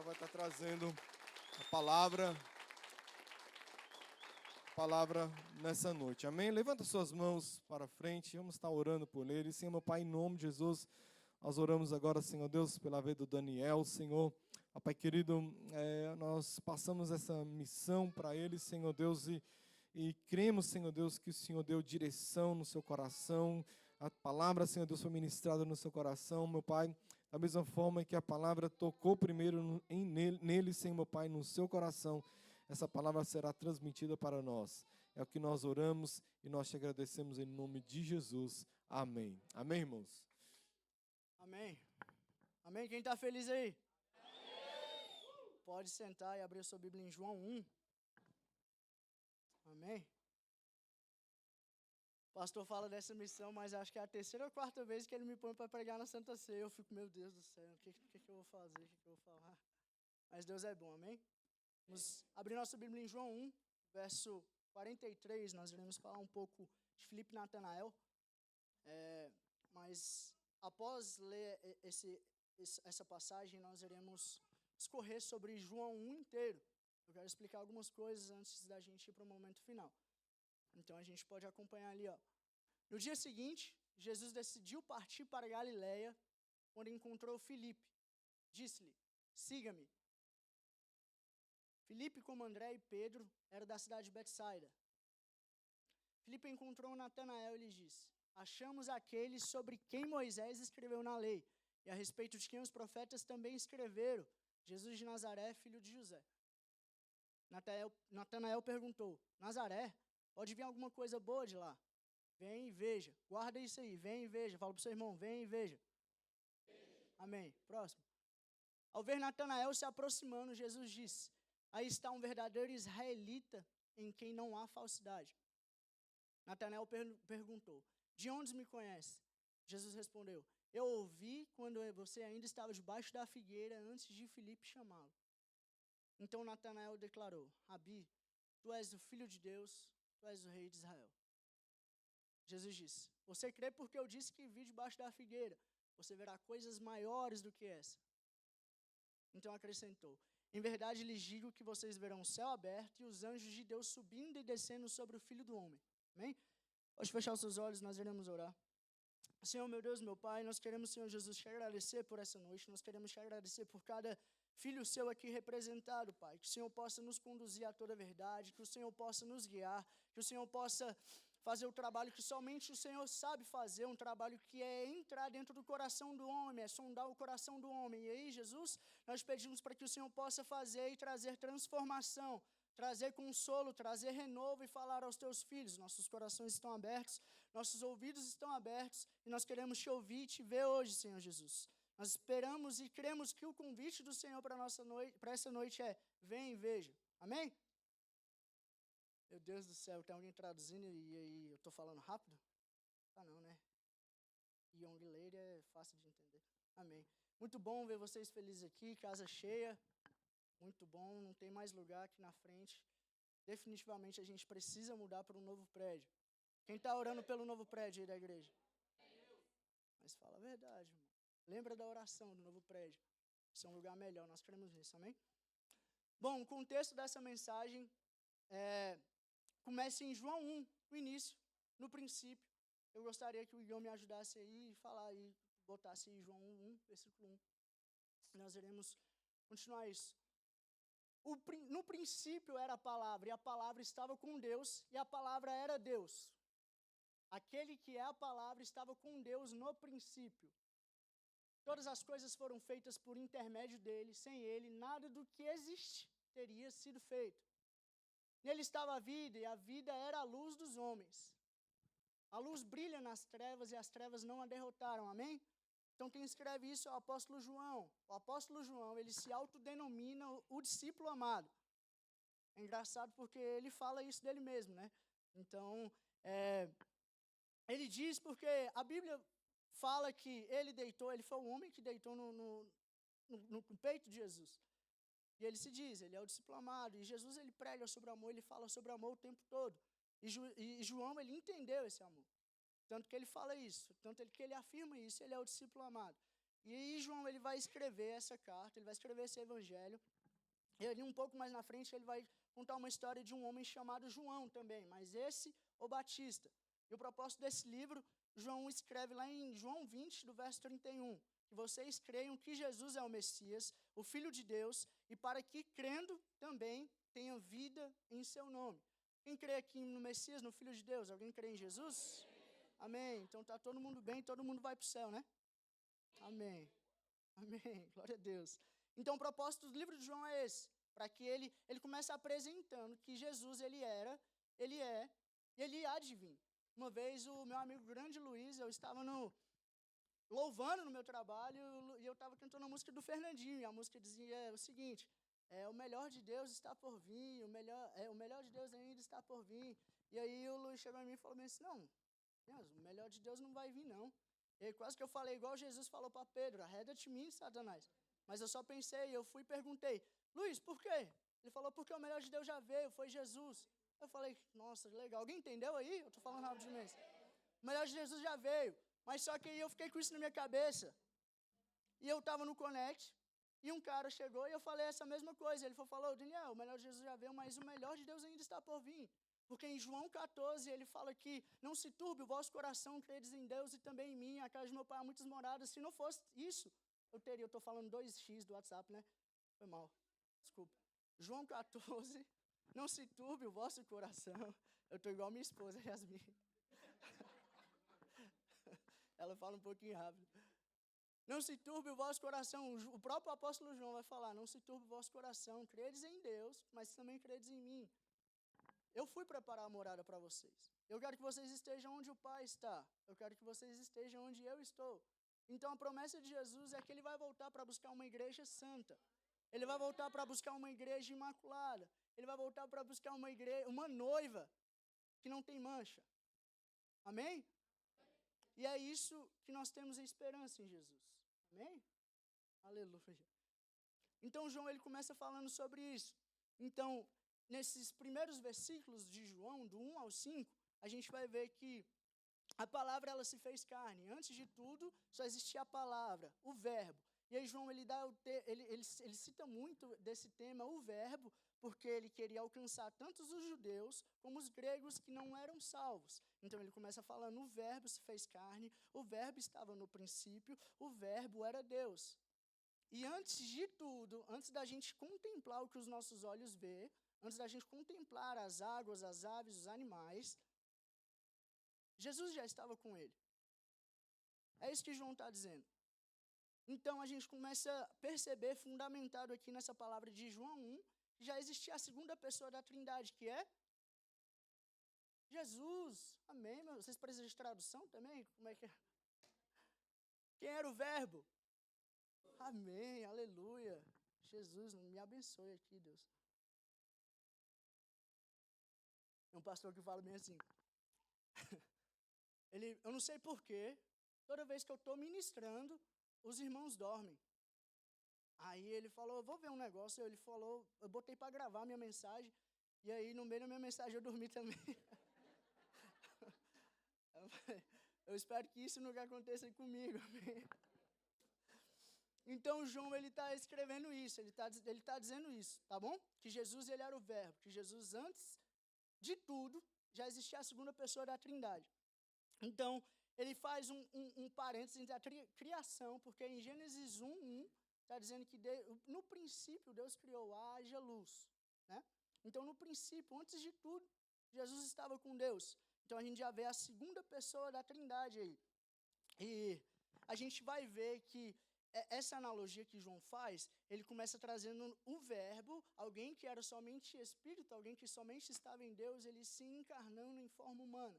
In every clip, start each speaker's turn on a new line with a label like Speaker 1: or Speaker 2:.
Speaker 1: já vai estar trazendo a palavra nessa noite. Amém? Levanta suas mãos para frente, vamos estar orando por ele. Senhor, meu Pai, em nome de Jesus, nós oramos agora, Senhor Deus, pela vida do Daniel, Senhor. Pai querido, nós passamos essa missão para ele, Senhor Deus, e cremos, Senhor Deus, que o Senhor deu direção no seu coração. A palavra, Senhor Deus, foi ministrada no seu coração, meu Pai. Da mesma forma que a palavra tocou primeiro nele, Senhor, meu Pai, no seu coração, essa palavra será transmitida para nós. É o que nós oramos e nós te agradecemos em nome de Jesus. Amém. Amém, irmãos?
Speaker 2: Amém. Amém. Quem está feliz aí? Pode sentar e abrir a sua Bíblia em João 1. Amém. O pastor fala dessa missão, mas acho que é a terceira ou quarta vez que ele me põe para pregar na Santa Ceia. Eu fico, meu Deus do céu, o que eu vou fazer, o que eu vou falar? Mas Deus é bom, amém? Vamos abrir nossa Bíblia em João 1, verso 43. Nós iremos falar um pouco de Filipe e Natanael. Mas após ler essa passagem, nós iremos discorrer sobre João 1 inteiro. Eu quero explicar algumas coisas antes da gente ir para o momento final. Então a gente pode acompanhar ali, ó. No dia seguinte, Jesus decidiu partir para Galiléia, onde encontrou Filipe. Disse-lhe: siga-me. Filipe, como André e Pedro, era da cidade de Betsaida. Filipe encontrou Natanael e lhe disse: achamos aquele sobre quem Moisés escreveu na lei, e a respeito de quem os profetas também escreveram, Jesus de Nazaré, filho de José. Natanael perguntou: Nazaré? Pode vir alguma coisa boa de lá? Vem e veja. Guarda isso aí, vem e veja. Fala para o seu irmão, vem e veja. Amém. Próximo. Ao ver Natanael se aproximando, Jesus disse: aí está um verdadeiro israelita em quem não há falsidade. Natanael perguntou: de onde me conhece? Jesus respondeu: eu ouvi quando você ainda estava debaixo da figueira antes de Filipe chamá-lo. Então Natanael declarou: Rabi, tu és o Filho de Deus, tu és o Rei de Israel. Jesus disse: você crê porque eu disse que vi debaixo da figueira. Você verá coisas maiores do que essa. Então acrescentou: em verdade lhes digo que vocês verão o céu aberto e os anjos de Deus subindo e descendo sobre o Filho do Homem. Amém? Pode fechar os seus olhos, nós iremos orar. Senhor, meu Deus, meu Pai, nós queremos, Senhor Jesus, te agradecer por essa noite. Nós queremos te agradecer por cada filho seu aqui representado, Pai. Que o Senhor possa nos conduzir a toda a verdade, que o Senhor possa nos guiar, que o Senhor possa fazer o trabalho que somente o Senhor sabe fazer, um trabalho que é entrar dentro do coração do homem, é sondar o coração do homem. E aí, Jesus, nós pedimos para que o Senhor possa fazer e trazer transformação, trazer consolo, trazer renovo e falar aos teus filhos. Nossos corações estão abertos, nossos ouvidos estão abertos e nós queremos te ouvir e te ver hoje, Senhor Jesus. Nós esperamos e cremos que o convite do Senhor para essa noite é: vem e veja. Amém? Meu Deus do céu, tem alguém traduzindo e aí eu estou falando rápido? Ah, não, né? Young Lady é fácil de entender. Amém. Muito bom ver vocês felizes aqui, casa cheia. Muito bom, não tem mais lugar aqui na frente. Definitivamente a gente precisa mudar para um novo prédio. Quem está orando pelo novo prédio aí da igreja? Mas fala a verdade, irmão. Lembra da oração do novo prédio. Isso é um lugar melhor, nós queremos isso, amém? Bom, o contexto dessa mensagem começa em João 1, o início, no princípio. Eu gostaria que o Igor me ajudasse aí e falar e botasse aí João 1, versículo 1. Nós iremos continuar isso. No princípio era a palavra, e a palavra estava com Deus, e a palavra era Deus. Aquele que é a palavra estava com Deus no princípio. Todas as coisas foram feitas por intermédio dele, sem ele, nada do que existe teria sido feito. Nele estava a vida, e a vida era a luz dos homens. A luz brilha nas trevas, e as trevas não a derrotaram, amém? Então quem escreve isso é o apóstolo João. O apóstolo João, ele se autodenomina o discípulo amado. É engraçado porque ele fala isso dele mesmo, né? Então, ele diz porque a Bíblia fala que ele foi o homem que deitou no peito de Jesus. E ele se diz, ele é o discípulo amado. E Jesus, ele prega sobre amor, ele fala sobre amor o tempo todo. E João, ele entendeu esse amor. Tanto que ele fala isso, tanto que ele afirma isso, ele é o discípulo amado. E aí João ele vai escrever essa carta, ele vai escrever esse evangelho. E ali um pouco mais na frente ele vai contar uma história de um homem chamado João também, mas esse o Batista. E o propósito desse livro, João escreve lá em João 20, do verso 31, que vocês creiam que Jesus é o Messias, o Filho de Deus, e para que, crendo, também tenham vida em seu nome. Quem crê aqui no Messias, no Filho de Deus? Alguém crê em Jesus? Amém. Então está todo mundo bem, todo mundo vai para o céu, né? Amém. Amém. Glória a Deus. Então o propósito do livro de João é esse, para que ele comece apresentando que Jesus ele era, ele é e ele há de vir. Uma vez o meu amigo grande Luiz, eu estava louvando no meu trabalho e eu estava cantando a música do Fernandinho, e a música dizia o seguinte: o melhor de Deus está por vir, o melhor de Deus ainda está por vir. E aí o Luiz chegou em mim e falou assim: não, o melhor de Deus não vai vir não. E aí, quase que eu falei igual Jesus falou para Pedro: arreda-te de mim, Satanás. Mas eu só pensei, eu fui e perguntei: Luiz, por quê? Ele falou: porque o melhor de Deus já veio, foi Jesus. Eu falei: nossa, legal. Alguém entendeu aí? Eu estou falando rapidamente. O melhor de Jesus já veio. Mas só que aí eu fiquei com isso na minha cabeça. E eu estava no Connect, e um cara chegou e eu falei essa mesma coisa. Ele falou: Daniel, o melhor de Jesus já veio, mas o melhor de Deus ainda está por vir. Porque em João 14 ele fala que não se turbe o vosso coração, credes em Deus e também em mim. A casa de meu pai há muitas moradas. Se não fosse isso, eu estou falando 2x do WhatsApp, né? Foi mal, desculpa. João 14, não se turbe o vosso coração. Eu estou igual minha esposa, Yasmin. Ela fala um pouquinho rápido. Não se turbe o vosso coração. O próprio apóstolo João vai falar: não se turbe o vosso coração. Credes em Deus, mas também credes em mim. Eu fui preparar a morada para vocês. Eu quero que vocês estejam onde o Pai está. Eu quero que vocês estejam onde eu estou. Então a promessa de Jesus é que ele vai voltar para buscar uma igreja santa. Ele vai voltar para buscar uma igreja imaculada. Ele vai voltar para buscar uma noiva que não tem mancha. Amém? E é isso que nós temos esperança em Jesus. Amém? Aleluia. Então João ele começa falando sobre isso. Então, nesses primeiros versículos de João, do 1 ao 5, a gente vai ver que a palavra ela se fez carne. Antes de tudo, só existia a palavra, o verbo. E aí João ele cita muito desse tema, o verbo, porque ele queria alcançar tanto os judeus como os gregos que não eram salvos. Então ele começa falando: o verbo se fez carne, o verbo estava no princípio, o verbo era Deus. E antes de tudo, antes da gente contemplar o que os nossos olhos vê, antes da gente contemplar as águas, as aves, os animais, Jesus já estava com ele. É isso que João está dizendo. Então a gente começa a perceber, fundamentado aqui nessa palavra de João 1, que já existia a segunda pessoa da Trindade, que é Jesus. Amém, meu? Vocês precisam de tradução também? Como é que é? Quem era o verbo? Amém, aleluia. Jesus, me abençoe aqui, Deus. Tem um pastor que fala bem assim. Eu não sei porquê, toda vez que eu estou ministrando, os irmãos dormem. Aí ele falou: eu vou ver um negócio. Ele falou, eu botei para gravar minha mensagem. E aí no meio da minha mensagem eu dormi também. Eu espero que isso nunca aconteça comigo. Então João ele está escrevendo isso, ele tá dizendo isso, tá bom? Que Jesus ele era o verbo, que Jesus antes de tudo já existia a segunda pessoa da Trindade. Então ele faz um parênteses entre a criação, porque em Gênesis 1:1 está dizendo que no princípio Deus criou, haja luz, né? Então no princípio, antes de tudo, Jesus estava com Deus. Então a gente já vê a segunda pessoa da Trindade aí. E a gente vai ver que essa analogia que João faz, ele começa trazendo o verbo, alguém que era somente espírito, alguém que somente estava em Deus, ele se encarnando em forma humana.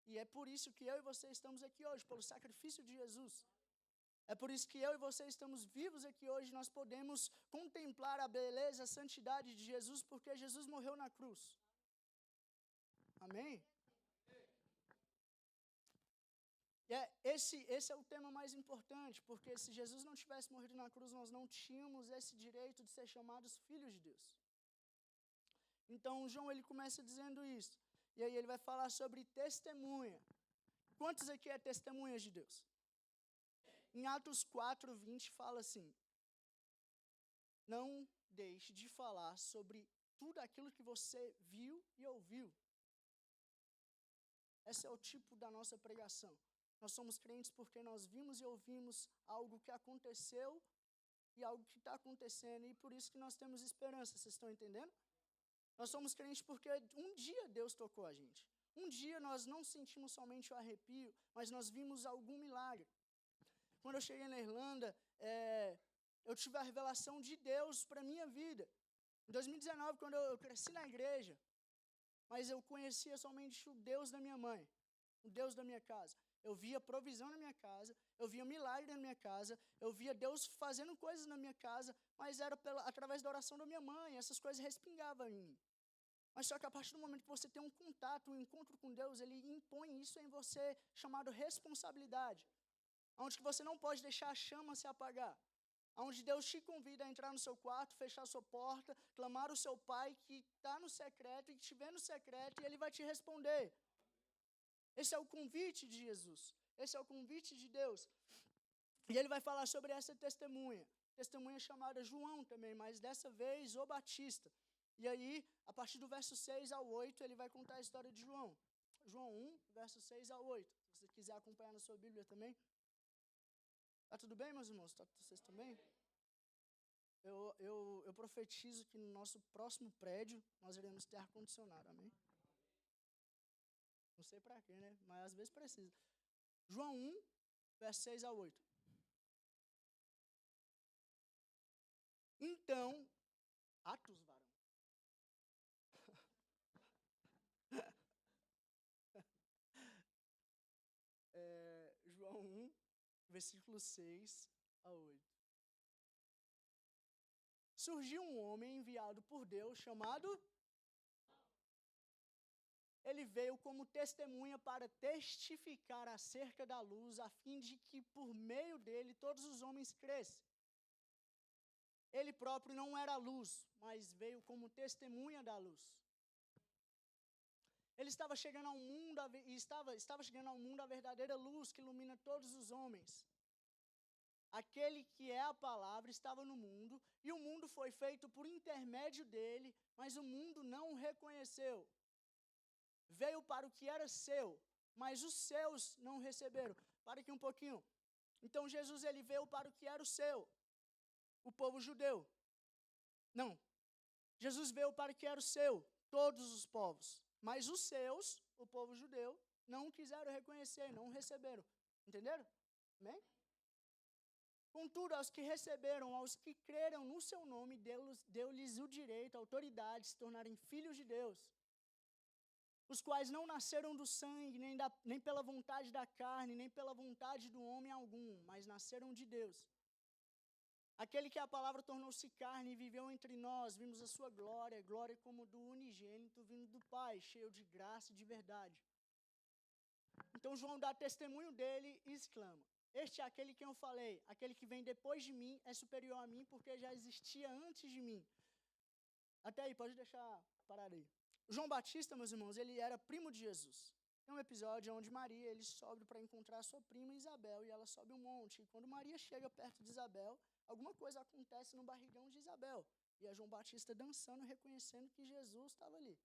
Speaker 2: E é por isso que eu e você estamos aqui hoje, pelo sacrifício de Jesus. É por isso que eu e você estamos vivos aqui hoje, nós podemos contemplar a beleza, a santidade de Jesus, porque Jesus morreu na cruz. Amém? E esse é o tema mais importante, porque se Jesus não tivesse morrido na cruz, nós não tínhamos esse direito de ser chamados filhos de Deus. Então, João ele começa dizendo isso. E aí ele vai falar sobre testemunha. Quantos aqui é testemunhas de Deus? Em Atos 4:20 fala assim: não deixe de falar sobre tudo aquilo que você viu e ouviu. Esse é o tipo da nossa pregação. Nós somos crentes porque nós vimos e ouvimos algo que aconteceu e algo que está acontecendo, e por isso que nós temos esperança. Vocês estão entendendo? Nós somos crentes porque um dia Deus tocou a gente. Um dia nós não sentimos somente o arrepio, mas nós vimos algum milagre. Quando eu cheguei na Irlanda, eu tive a revelação de Deus para a minha vida. Em 2019, quando eu cresci na igreja, mas eu conhecia somente o Deus da minha mãe, o Deus da minha casa. Eu via provisão na minha casa, eu via milagre na minha casa, eu via Deus fazendo coisas na minha casa, mas era através da oração da minha mãe, essas coisas respingavam em mim. Mas só que a partir do momento que você tem um contato, um encontro com Deus, Ele impõe isso em você, chamado responsabilidade. Onde que você não pode deixar a chama se apagar. Onde Deus te convida a entrar no seu quarto, fechar a sua porta, clamar o seu Pai que está no secreto e que te vê no secreto, e Ele vai te responder. Esse é o convite de Jesus. Esse é o convite de Deus. E Ele vai falar sobre essa testemunha. Testemunha chamada João também, mas dessa vez o Batista. E aí, a partir do verso 6 ao 8, ele vai contar a história de João. João 1, verso 6 ao 8. Se você quiser acompanhar na sua Bíblia também. Tá tudo bem, meus irmãos? Vocês estão bem? Eu profetizo que no nosso próximo prédio nós iremos ter ar-condicionado, amém? Não sei para quê, né? Mas às vezes precisa. João 1, verso 6 ao 8. Então, Atos, varão. João 1, versículo 6 a 8. Surgiu um homem enviado por Deus chamado... Ele veio como testemunha para testificar acerca da luz, a fim de que por meio dele todos os homens crescem. Ele próprio não era luz, mas veio como testemunha da luz. Ele estava chegando ao mundo, estava chegando ao mundo a verdadeira luz que ilumina todos os homens. Aquele que é a palavra estava no mundo, e o mundo foi feito por intermédio dele, mas o mundo não o reconheceu. Veio para o que era seu, mas os seus não receberam. Para aqui um pouquinho. Então Jesus ele veio para o que era o seu, o povo judeu. Não. Jesus veio para o que era o seu, todos os povos. Mas os seus, o povo judeu, não quiseram reconhecer, não receberam. Entenderam? Amém? Contudo, aos que receberam, aos que creram no seu nome, deu-lhes o direito, a autoridade de se tornarem filhos de Deus. Os quais não nasceram do sangue, nem pela vontade da carne, nem pela vontade do homem algum, mas nasceram de Deus. Aquele que a palavra tornou-se carne e viveu entre nós, vimos a sua glória, glória como do unigênito vindo do Pai, cheio de graça e de verdade. Então João dá testemunho dele e exclama: este é aquele que eu falei, aquele que vem depois de mim é superior a mim, porque já existia antes de mim. Até aí, pode deixar parado aí. João Batista, meus irmãos, ele era primo de Jesus. Tem um episódio onde Maria, ele sobe para encontrar sua prima Isabel, e ela sobe um monte. E quando Maria chega perto de Isabel, alguma coisa acontece no barrigão de Isabel. E é João Batista dançando, reconhecendo que Jesus estava ali.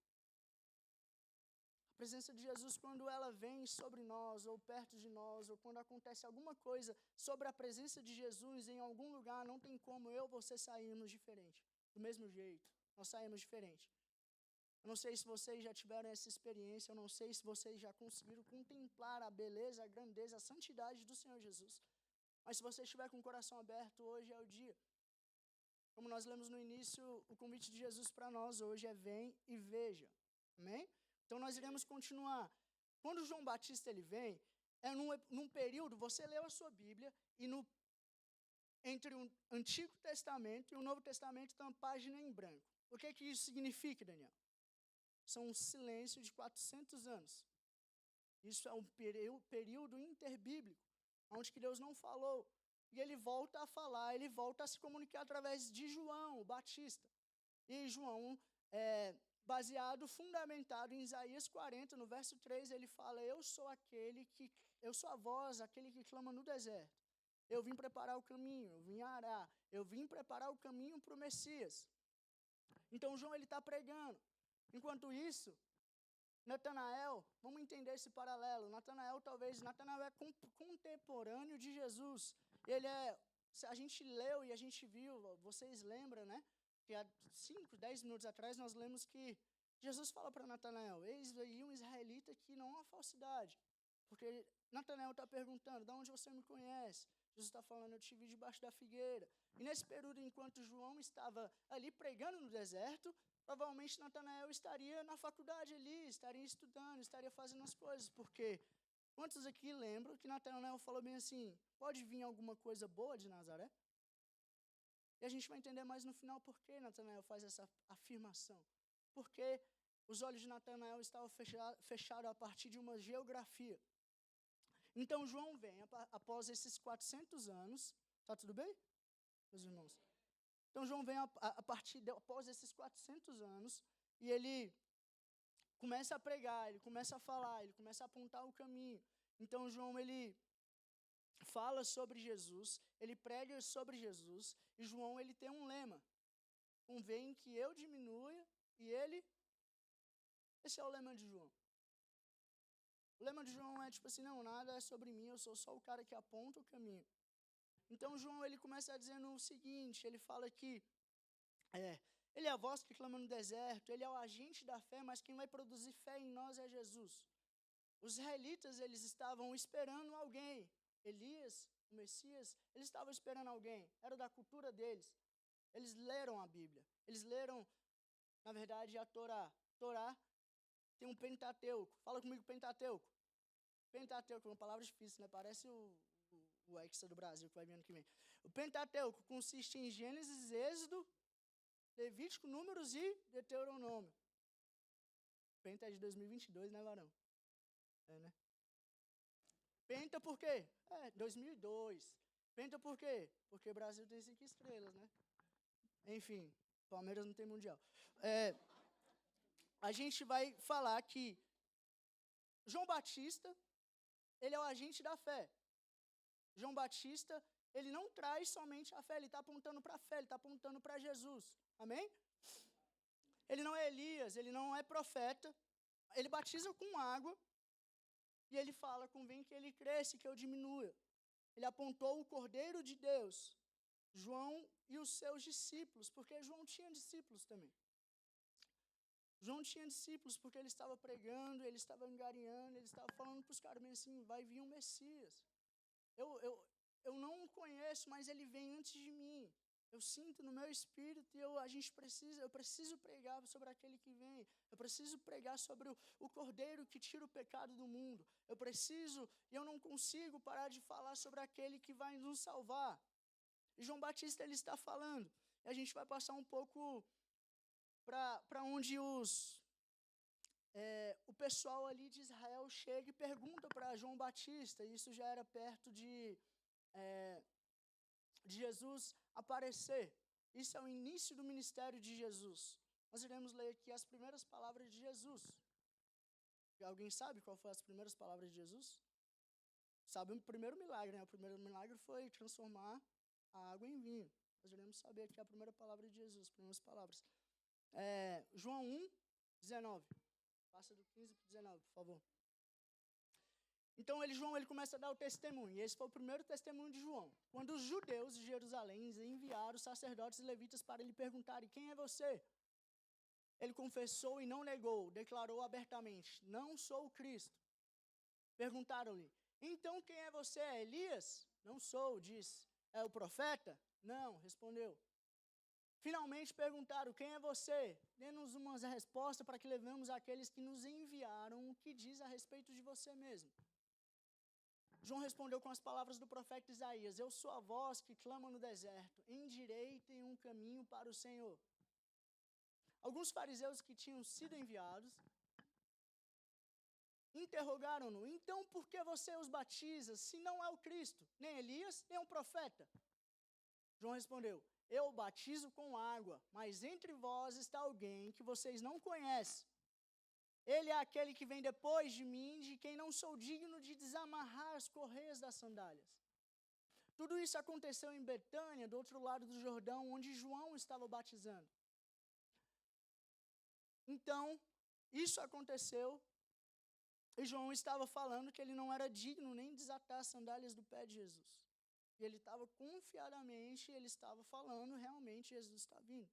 Speaker 2: A presença de Jesus, quando ela vem sobre nós, ou perto de nós, ou quando acontece alguma coisa sobre a presença de Jesus em algum lugar, não tem como eu e você sairmos diferente. Do mesmo jeito, nós saímos diferente. Eu não sei se vocês já tiveram essa experiência, eu não sei se vocês já conseguiram contemplar a beleza, a grandeza, a santidade do Senhor Jesus. Mas se você estiver com o coração aberto, hoje é o dia. Como nós lemos no início, o convite de Jesus para nós hoje é: vem e veja. Amém? Então nós iremos continuar. Quando João Batista ele vem, é num período, você leu a sua Bíblia, e entre o Antigo Testamento e o Novo Testamento tem uma página em branco. O que isso significa, Daniel? São um silêncio de 400 anos. Isso é um período interbíblico, onde que Deus não falou. E ele volta a falar, ele volta a se comunicar através de João, o Batista. E João, baseado, fundamentado em Isaías 40, no verso 3, ele fala: eu sou a voz, aquele que clama no deserto. Eu vim preparar o caminho, eu vim arar, eu vim preparar o caminho para o Messias. Então João ele está pregando. Enquanto isso, Natanael, vamos entender esse paralelo. Natanael é contemporâneo de Jesus. Ele é, a gente leu e a gente viu, vocês lembram, né? Que há 5, 10 minutos atrás nós lemos que Jesus fala para Natanael, eis aí um israelita que não há falsidade. Porque Natanael está perguntando, de onde você me conhece? Jesus está falando, eu te vi debaixo da figueira. E nesse período, enquanto João estava ali pregando no deserto, provavelmente Natanael estaria na faculdade ali, estaria estudando, estaria fazendo as coisas. Porque quantos aqui lembram que Natanael falou bem assim, pode vir alguma coisa boa de Nazaré? E a gente vai entender mais no final por que Natanael faz essa afirmação. Porque os olhos de Natanael estavam fechados a partir de uma geografia. Então João vem após esses 400 anos, tá tudo bem, meus irmãos? Então João vem após esses 400 anos e ele começa a pregar, ele começa a falar, ele começa a apontar o caminho. Então João ele fala sobre Jesus, ele prega sobre Jesus e João ele tem um lema: convém que eu diminua e ele. Esse é o lema de João. O lema de João é tipo assim, não, nada é sobre mim, eu sou só o cara que aponta o caminho. Então João ele começa dizendo o seguinte, ele fala que ele é a voz que clama no deserto, ele é o agente da fé, mas quem vai produzir fé em nós é Jesus. Os israelitas eles estavam esperando alguém, Elias, o Messias, eles estavam esperando alguém, era da cultura deles. Eles leram a Bíblia, eles leram, na verdade, a Torá. Torá tem um Pentateuco. Fala comigo, Pentateuco. Pentateuco é uma palavra difícil, né? Parece o Hexa do Brasil, que vai vir ano que vem. O Pentateuco consiste em Gênesis, Êxodo, Levítico, Números e Deuteronômio. Penta é de 2022, né, varão? É, né? Penta por quê? 2002. Penta por quê? Porque o Brasil tem 5 estrelas, né? Enfim, Palmeiras não tem mundial. A gente vai falar que João Batista, ele é o agente da fé. João Batista, ele não traz somente a fé, ele está apontando para a fé, ele está apontando para Jesus. Amém? Ele não é Elias, ele não é profeta, ele batiza com água e ele fala, convém que ele cresça, que eu diminua. Ele apontou o Cordeiro de Deus, João e os seus discípulos, porque João tinha discípulos também. João tinha discípulos porque ele estava pregando, ele estava angariando, ele estava falando para os caras bem assim, vai vir um Messias. Eu não o conheço, mas ele vem antes de mim. Eu sinto no meu espírito e eu preciso pregar sobre aquele que vem. Eu preciso pregar sobre o Cordeiro que tira o pecado do mundo. Eu não consigo parar de falar sobre aquele que vai nos salvar. E João Batista ele está falando. E a gente vai passar um pouco para onde o pessoal ali de Israel chega e pergunta para João Batista, e isso já era perto de Jesus aparecer. Isso é o início do ministério de Jesus. Nós iremos ler aqui as primeiras palavras de Jesus. Alguém sabe qual foram as primeiras palavras de Jesus? Sabe o primeiro milagre, né? O primeiro milagre foi transformar a água em vinho. Nós iremos saber aqui a primeira palavra de Jesus, as primeiras palavras. João 1, 19. Passa do 15 para o 19, por favor. Então João ele começa a dar o testemunho. E esse foi o primeiro testemunho de João. Quando os judeus de Jerusalém enviaram os sacerdotes e levitas para lhe perguntarem, quem é você? Ele confessou e não negou, declarou abertamente, não sou o Cristo. Perguntaram-lhe, então quem é você? É Elias? Não sou, disse. É o profeta? Não, respondeu. Finalmente perguntaram, quem é você? Dê-nos uma resposta para que levemos aqueles que nos enviaram o que diz a respeito de você mesmo. João respondeu com as palavras do profeta Isaías, eu sou a voz que clama no deserto, endireitem um caminho para o Senhor. Alguns fariseus que tinham sido enviados interrogaram-no, então por que você os batiza, se não é o Cristo, nem Elias, nem o profeta? João respondeu, eu batizo com água, mas entre vós está alguém que vocês não conhecem. Ele é aquele que vem depois de mim, de quem não sou digno de desamarrar as correias das sandálias. Tudo isso aconteceu em Betânia, do outro lado do Jordão, onde João estava batizando. Então, isso aconteceu, e João estava falando que ele não era digno nem de desatar as sandálias do pé de Jesus. E ele estava confiadamente, ele estava falando, realmente Jesus está vindo.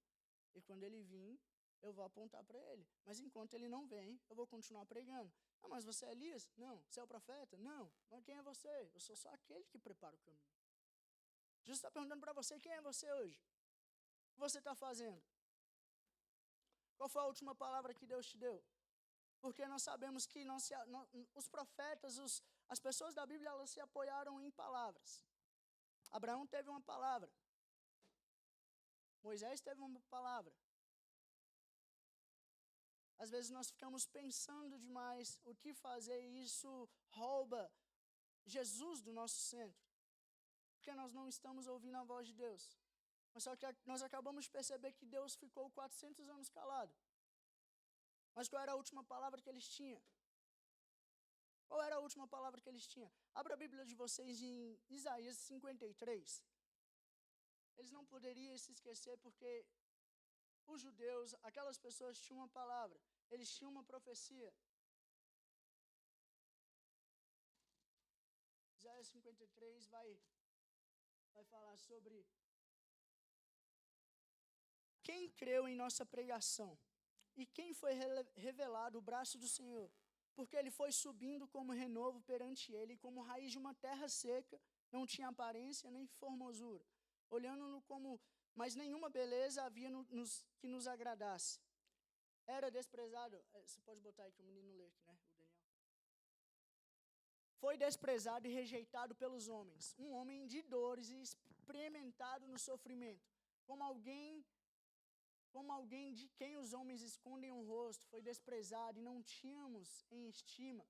Speaker 2: E quando ele vir, eu vou apontar para ele. Mas enquanto ele não vem, eu vou continuar pregando. Ah, mas você é Elias? Não. Você é o profeta? Não. Mas quem é você? Eu sou só aquele que prepara o caminho. Jesus está perguntando para você, quem é você hoje? O que você está fazendo? Qual foi a última palavra que Deus te deu? Porque nós sabemos que os profetas, as pessoas da Bíblia, elas se apoiaram em palavras. Abraão teve uma palavra. Moisés teve uma palavra. Às vezes nós ficamos pensando demais o que fazer e isso rouba Jesus do nosso centro. Porque nós não estamos ouvindo a voz de Deus. Mas só que nós acabamos de perceber que Deus ficou 400 anos calado. Mas qual era a última palavra que eles tinham? Qual era a última palavra que eles tinham? Abra a Bíblia de vocês em Isaías 53. Eles não poderiam se esquecer porque os judeus, aquelas pessoas tinham uma palavra, eles tinham uma profecia. Isaías 53 vai falar sobre quem creu em nossa pregação e quem foi revelado o braço do Senhor, porque ele foi subindo como renovo perante ele, como raiz de uma terra seca, não tinha aparência nem formosura, olhando-no como, mas nenhuma beleza havia que nos agradasse. Era desprezado, você pode botar aí que o menino lê aqui, né, o Daniel. Foi desprezado e rejeitado pelos homens, um homem de dores e experimentado no sofrimento, como alguém de quem os homens escondem o rosto, foi desprezado e não tínhamos em estima.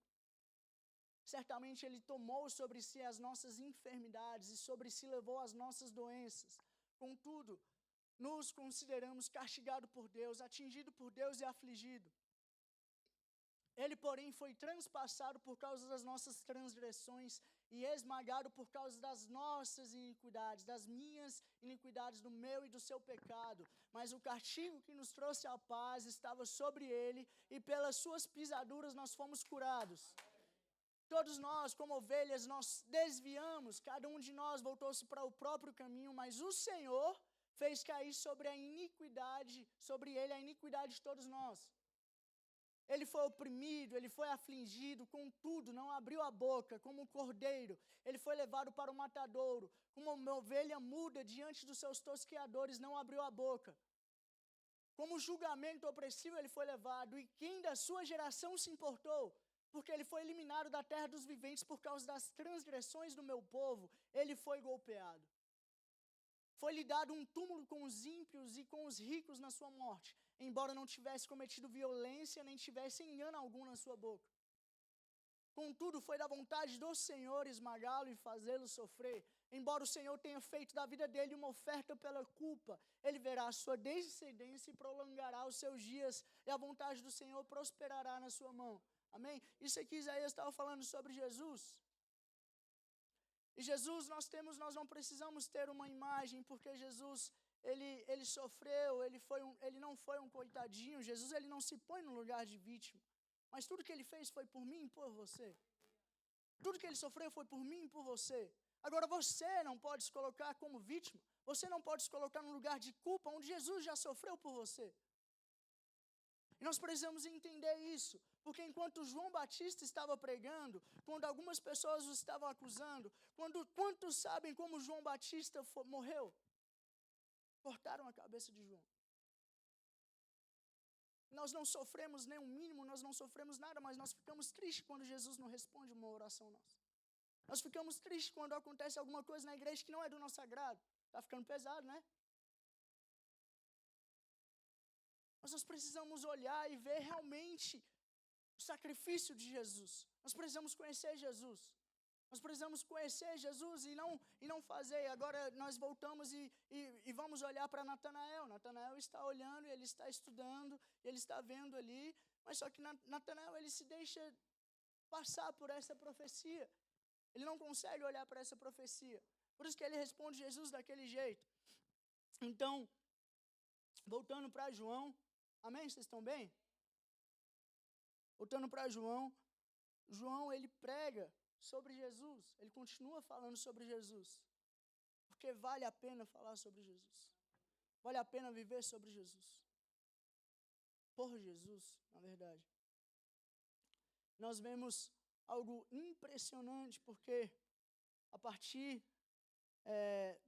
Speaker 2: Certamente ele tomou sobre si as nossas enfermidades e sobre si levou as nossas doenças. Contudo, nos consideramos castigado por Deus, atingido por Deus e afligido. Ele, porém, foi transpassado por causa das nossas transgressões e esmagado por causa das nossas iniquidades, das minhas iniquidades, do meu e do seu pecado. Mas o castigo que nos trouxe a paz estava sobre ele, e pelas suas pisaduras nós fomos curados. Todos nós, como ovelhas, nós desviamos, cada um de nós voltou-se para o próprio caminho, mas o Senhor fez cair sobre ele a iniquidade de todos nós. Ele foi oprimido, ele foi afligido, contudo não abriu a boca, como um cordeiro. Ele foi levado para o matadouro, como uma ovelha muda diante dos seus tosqueadores, não abriu a boca. Como julgamento opressivo ele foi levado, e quem da sua geração se importou? Porque ele foi eliminado da terra dos viventes por causa das transgressões do meu povo, ele foi golpeado. Foi-lhe dado um túmulo com os ímpios e com os ricos na sua morte, embora não tivesse cometido violência, nem tivesse engano algum na sua boca. Contudo, foi da vontade do Senhor esmagá-lo e fazê-lo sofrer. Embora o Senhor tenha feito da vida dele uma oferta pela culpa, ele verá a sua descendência e prolongará os seus dias, e a vontade do Senhor prosperará na sua mão. Amém? Isso aqui Isaías estava falando sobre Jesus. E Jesus, nós não precisamos ter uma imagem, porque Jesus, ele sofreu, ele não foi um coitadinho. Jesus, ele não se põe no lugar de vítima. Mas tudo que ele fez foi por mim e por você. Tudo que ele sofreu foi por mim e por você. Agora, você não pode se colocar como vítima. Você não pode se colocar no lugar de culpa, onde Jesus já sofreu por você. E nós precisamos entender isso. Porque enquanto João Batista estava pregando, quando algumas pessoas o estavam acusando, quantos sabem como João Batista morreu? Cortaram a cabeça de João. Nós não sofremos nem o mínimo, nós não sofremos nada, mas nós ficamos tristes quando Jesus não responde uma oração nossa. Nós ficamos tristes quando acontece alguma coisa na igreja que não é do nosso agrado. Está ficando pesado, né? Mas nós precisamos olhar e ver realmente o sacrifício de Jesus. Nós precisamos conhecer Jesus. Nós precisamos conhecer Jesus e não fazer. Agora nós voltamos e vamos olhar para Natanael. Natanael está olhando, ele está estudando, ele está vendo ali. Mas só que Natanael, ele se deixa passar por essa profecia. Ele não consegue olhar para essa profecia. Por isso que ele responde Jesus daquele jeito. Então, voltando para João, amém? Vocês estão bem? Voltando para João, João ele prega sobre Jesus, ele continua falando sobre Jesus, porque vale a pena falar sobre Jesus, vale a pena viver sobre Jesus, por Jesus, na verdade. Nós vemos algo impressionante, porque a partir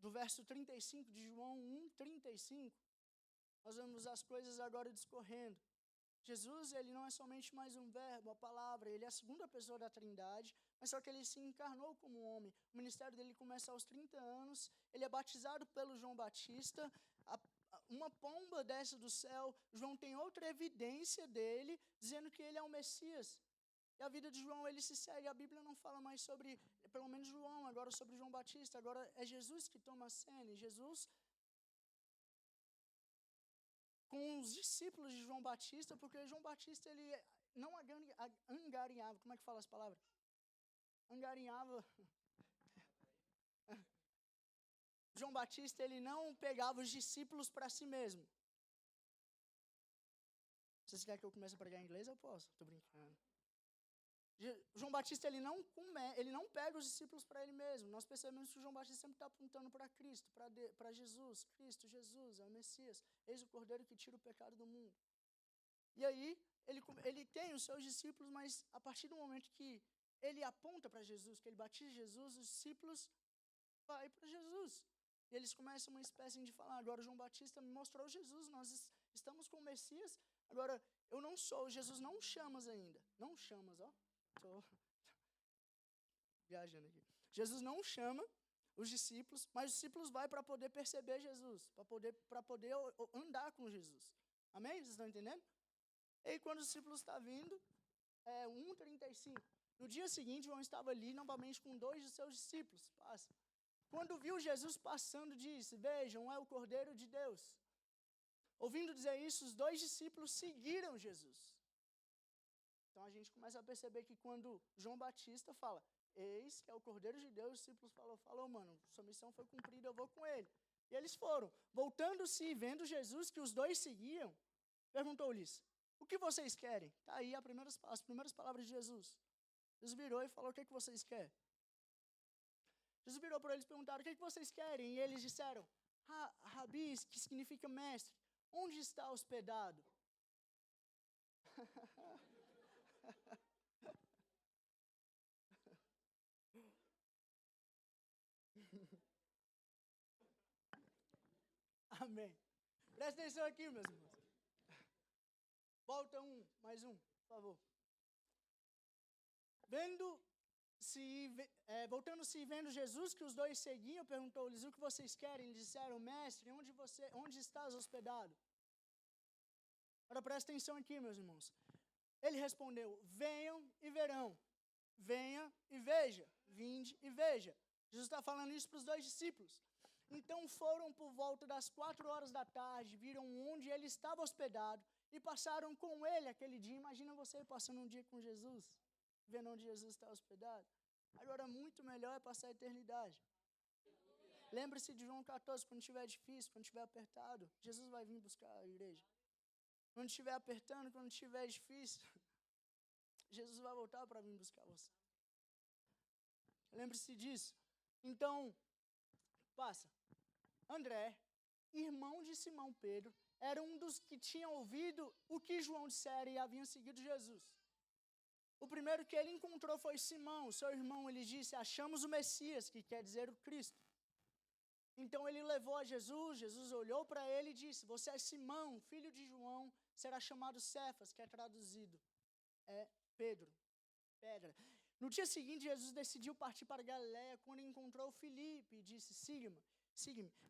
Speaker 2: do verso 35 de João 1:35, nós vemos as coisas agora discorrendo. Jesus, ele não é somente mais um verbo, a palavra, ele é a segunda pessoa da Trindade, mas só que ele se encarnou como homem. O ministério dele começa aos 30 anos, ele é batizado pelo João Batista, uma pomba desce do céu, João tem outra evidência dele, dizendo que ele é o Messias. E a vida de João, ele se segue, a Bíblia não fala mais sobre, pelo menos João, agora sobre João Batista, agora é Jesus que toma a cena, e Jesus com os discípulos de João Batista, porque João Batista, ele não angariava, como é que fala as palavras? Angariava. João Batista, ele não pegava os discípulos para si mesmo. Vocês querem que eu comece a pregar em inglês? Eu posso, estou brincando. João Batista, ele não pega os discípulos para ele mesmo. Nós percebemos que o João Batista sempre está apontando para Cristo, para Jesus. Cristo, Jesus, é o Messias. Eis o Cordeiro que tira o pecado do mundo. E aí, ele tem os seus discípulos, mas a partir do momento que ele aponta para Jesus, que ele batiza Jesus, os discípulos vão para Jesus. E eles começam uma espécie de falar, agora João Batista me mostrou Jesus, nós estamos com o Messias, agora eu não sou, Jesus não chamas ainda. Não chamas, ó. Estou viajando aqui. Jesus não chama os discípulos, mas os discípulos vão para poder perceber Jesus, para poder andar com Jesus. Amém? Vocês estão entendendo? E aí, quando os discípulos estão vindo, 1:35. No dia seguinte, João estava ali novamente com 2 de seus discípulos. Passa. Quando viu Jesus passando, disse, vejam, é o Cordeiro de Deus. Ouvindo dizer isso, os 2 discípulos seguiram Jesus. Então a gente começa a perceber que quando João Batista fala, eis que é o Cordeiro de Deus, os discípulos falou, mano, sua missão foi cumprida, eu vou com ele. E eles foram. Voltando-se e vendo Jesus, que os 2 seguiam, perguntou-lhes, o que vocês querem? Está aí as primeiras palavras de Jesus. Jesus virou e falou, o que vocês querem? Jesus virou para eles e perguntaram, o que vocês querem? E eles disseram, Rabi, que significa mestre, onde está hospedado? Amém. Presta atenção aqui, meus irmãos. Volta mais um, por favor. Voltando-se e vendo Jesus, que os 2 seguiam, perguntou-lhes, o que vocês querem? Eles disseram, mestre, onde estás hospedado? Agora presta atenção aqui, meus irmãos. Ele respondeu, venham e verão. Venha e veja. Vinde e veja. Jesus está falando isso para os 2 discípulos. Então foram por volta das 4 horas da tarde, viram onde ele estava hospedado e passaram com ele aquele dia. Imagina você passando um dia com Jesus, vendo onde Jesus está hospedado. Agora, muito melhor é passar a eternidade. Lembre-se de João 14, quando estiver difícil, quando estiver apertado, Jesus vai vir buscar a igreja. Quando estiver apertando, quando estiver difícil, Jesus vai voltar para vir buscar você. Lembre-se disso. Então, passa. André, irmão de Simão Pedro, era um dos que tinham ouvido o que João dissera e haviam seguido Jesus. O primeiro que ele encontrou foi Simão, seu irmão. Ele disse, achamos o Messias, que quer dizer o Cristo. Então ele levou a Jesus, Jesus olhou para ele e disse, você é Simão, filho de João, será chamado Cefas, que é traduzido, Pedro, pedra. No dia seguinte, Jesus decidiu partir para Galiléia, quando encontrou Filipe e disse, siga-me.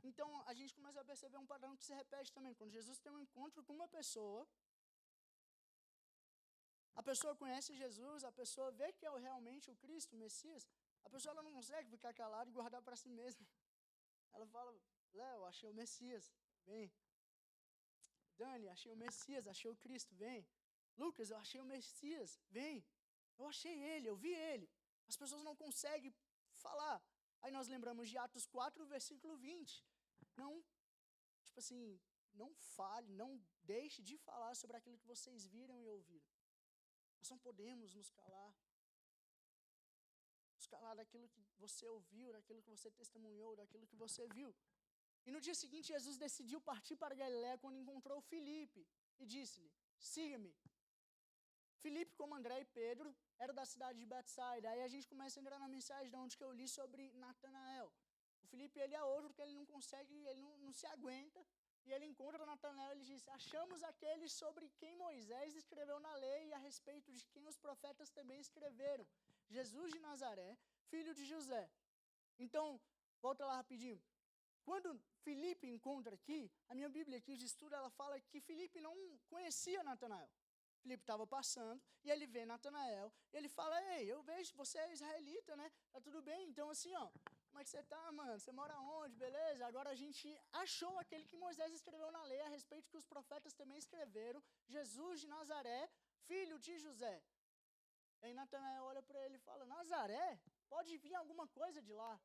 Speaker 2: Então, a gente começa a perceber um padrão que se repete também. Quando Jesus tem um encontro com uma pessoa, a pessoa conhece Jesus, a pessoa vê que é realmente o Cristo, o Messias, a pessoa ela não consegue ficar calada e guardar para si mesma. Ela fala, Léo, achei o Messias, vem. Dani, achei o Messias, achei o Cristo, vem. Lucas, eu achei o Messias, vem. Eu achei ele, eu vi ele. As pessoas não conseguem falar. Aí nós lembramos de Atos 4, versículo 20. Não, tipo assim, não fale, não deixe de falar sobre aquilo que vocês viram e ouviram. Nós não podemos nos calar. Nos calar daquilo que você ouviu, daquilo que você testemunhou, daquilo que você viu. E no dia seguinte, Jesus decidiu partir para Galiléia quando encontrou Filipe e disse-lhe, siga-me. Filipe, como André e Pedro, era da cidade de Betsaida. Aí a gente começa a entrar na mensagem de onde que eu li sobre Natanael. O Filipe, ele é outro que ele não consegue, ele não se aguenta. E ele encontra Natanael e ele diz, achamos aquele sobre quem Moisés escreveu na lei e a respeito de quem os profetas também escreveram. Jesus de Nazaré, filho de José. Então, volta lá rapidinho. Quando Filipe encontra aqui, a minha Bíblia aqui de estudo, ela fala que Filipe não conhecia Natanael. Filipe estava passando e ele vê Natanael e ele fala, ei, eu vejo, você é israelita, né? Tá tudo bem? Então assim, ó, como é que você tá, mano? Você mora onde? Beleza? Agora a gente achou aquele que Moisés escreveu na lei a respeito que os profetas também escreveram, Jesus de Nazaré, filho de José. Aí Natanael olha para ele e fala, Nazaré? Pode vir alguma coisa de lá.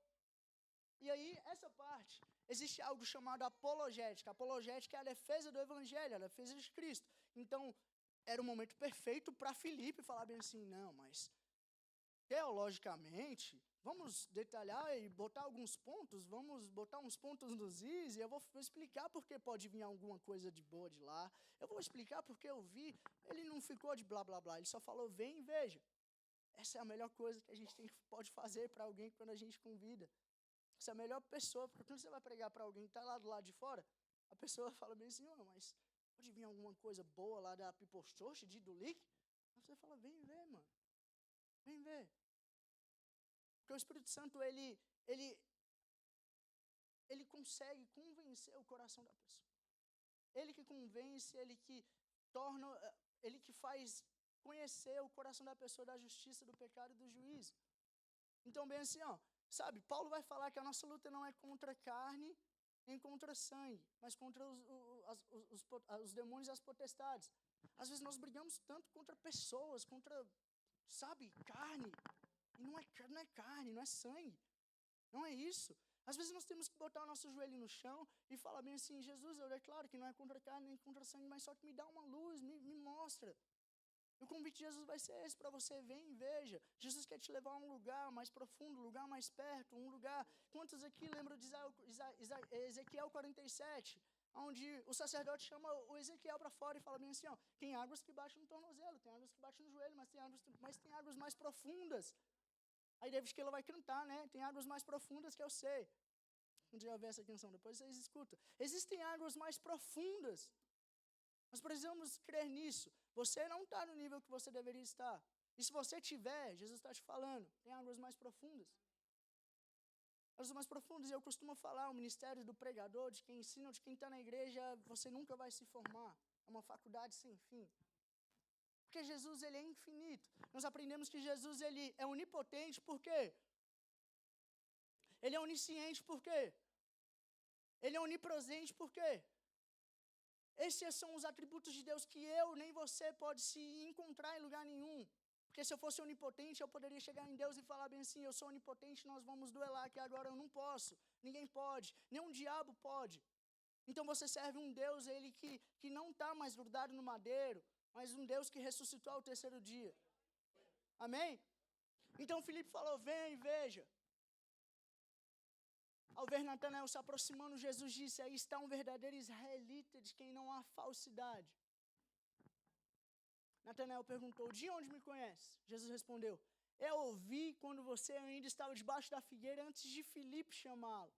Speaker 2: E aí, essa parte, existe algo chamado apologética. Apologética é a defesa do evangelho, a defesa de Cristo. Então, era o momento perfeito para Filipe falar bem assim, não, mas teologicamente, vamos detalhar e botar alguns pontos, vamos botar uns pontos nos is, e eu vou explicar porque pode vir alguma coisa de boa de lá, eu vou explicar porque eu vi, ele não ficou de blá blá blá, ele só falou, vem e veja. Essa é a melhor coisa que a gente pode fazer para alguém quando a gente convida. Essa é a melhor pessoa, porque quando você vai pregar para alguém que está lá do lado de fora, a pessoa fala bem assim, oh, mas pode vir alguma coisa boa lá da People's Church, de Dulic? Aí você fala, vem ver, mano. Vem ver. Porque o Espírito Santo, ele consegue convencer o coração da pessoa. Ele que convence, ele que torna, ele que faz conhecer o coração da pessoa da justiça, do pecado e do juízo. Então, bem assim, ó, sabe, Paulo vai falar que a nossa luta não é contra carne nem contra sangue, mas contra os demônios e as potestades. Às vezes nós brigamos tanto contra pessoas, contra, sabe, carne. E não é carne, não é sangue. Não é isso. Às vezes nós temos que botar o nosso joelho no chão e falar bem assim, Jesus, eu declaro que não é contra carne nem contra sangue, mas só que me dá uma luz, me mostra. O convite de Jesus vai ser esse, para você, vem e veja. Jesus quer te levar a um lugar mais profundo, um lugar mais perto, um lugar... Quantos aqui lembram de Ezequiel 47, onde o sacerdote chama o Ezequiel para fora e fala bem assim, ó, tem águas que baixam no tornozelo, tem águas que baixam no joelho, mas tem águas mais profundas. Aí David Keila vai cantar, né? Tem águas mais profundas que eu sei. Um dia eu ver essa canção, depois vocês escutam. Existem águas mais profundas. Nós precisamos crer nisso. Você não está no nível que você deveria estar. E se você tiver, Jesus está te falando, tem águas mais profundas. Águas mais profundas, e eu costumo falar, o ministério do pregador, de quem ensina, de quem está na igreja, você nunca vai se formar. É uma faculdade sem fim. Porque Jesus, ele é infinito. Nós aprendemos que Jesus, ele é onipotente, por quê? Ele é onisciente, por quê? Ele é onipresente, por quê? Esses são os atributos de Deus que eu nem você pode se encontrar em lugar nenhum. Porque se eu fosse onipotente, eu poderia chegar em Deus e falar bem assim, eu sou onipotente, nós vamos duelar, que agora eu não posso. Ninguém pode, nem um diabo pode. Então você serve um Deus, ele que não está mais grudado no madeiro, mas um Deus que ressuscitou ao terceiro dia. Amém? Então Filipe falou, vem e veja. Ao ver Natanael se aproximando, Jesus disse, aí está um verdadeiro israelita de quem não há falsidade. Natanael perguntou, de onde me conhece? Jesus respondeu, eu ouvi quando você ainda estava debaixo da figueira antes de Filipe chamá-lo.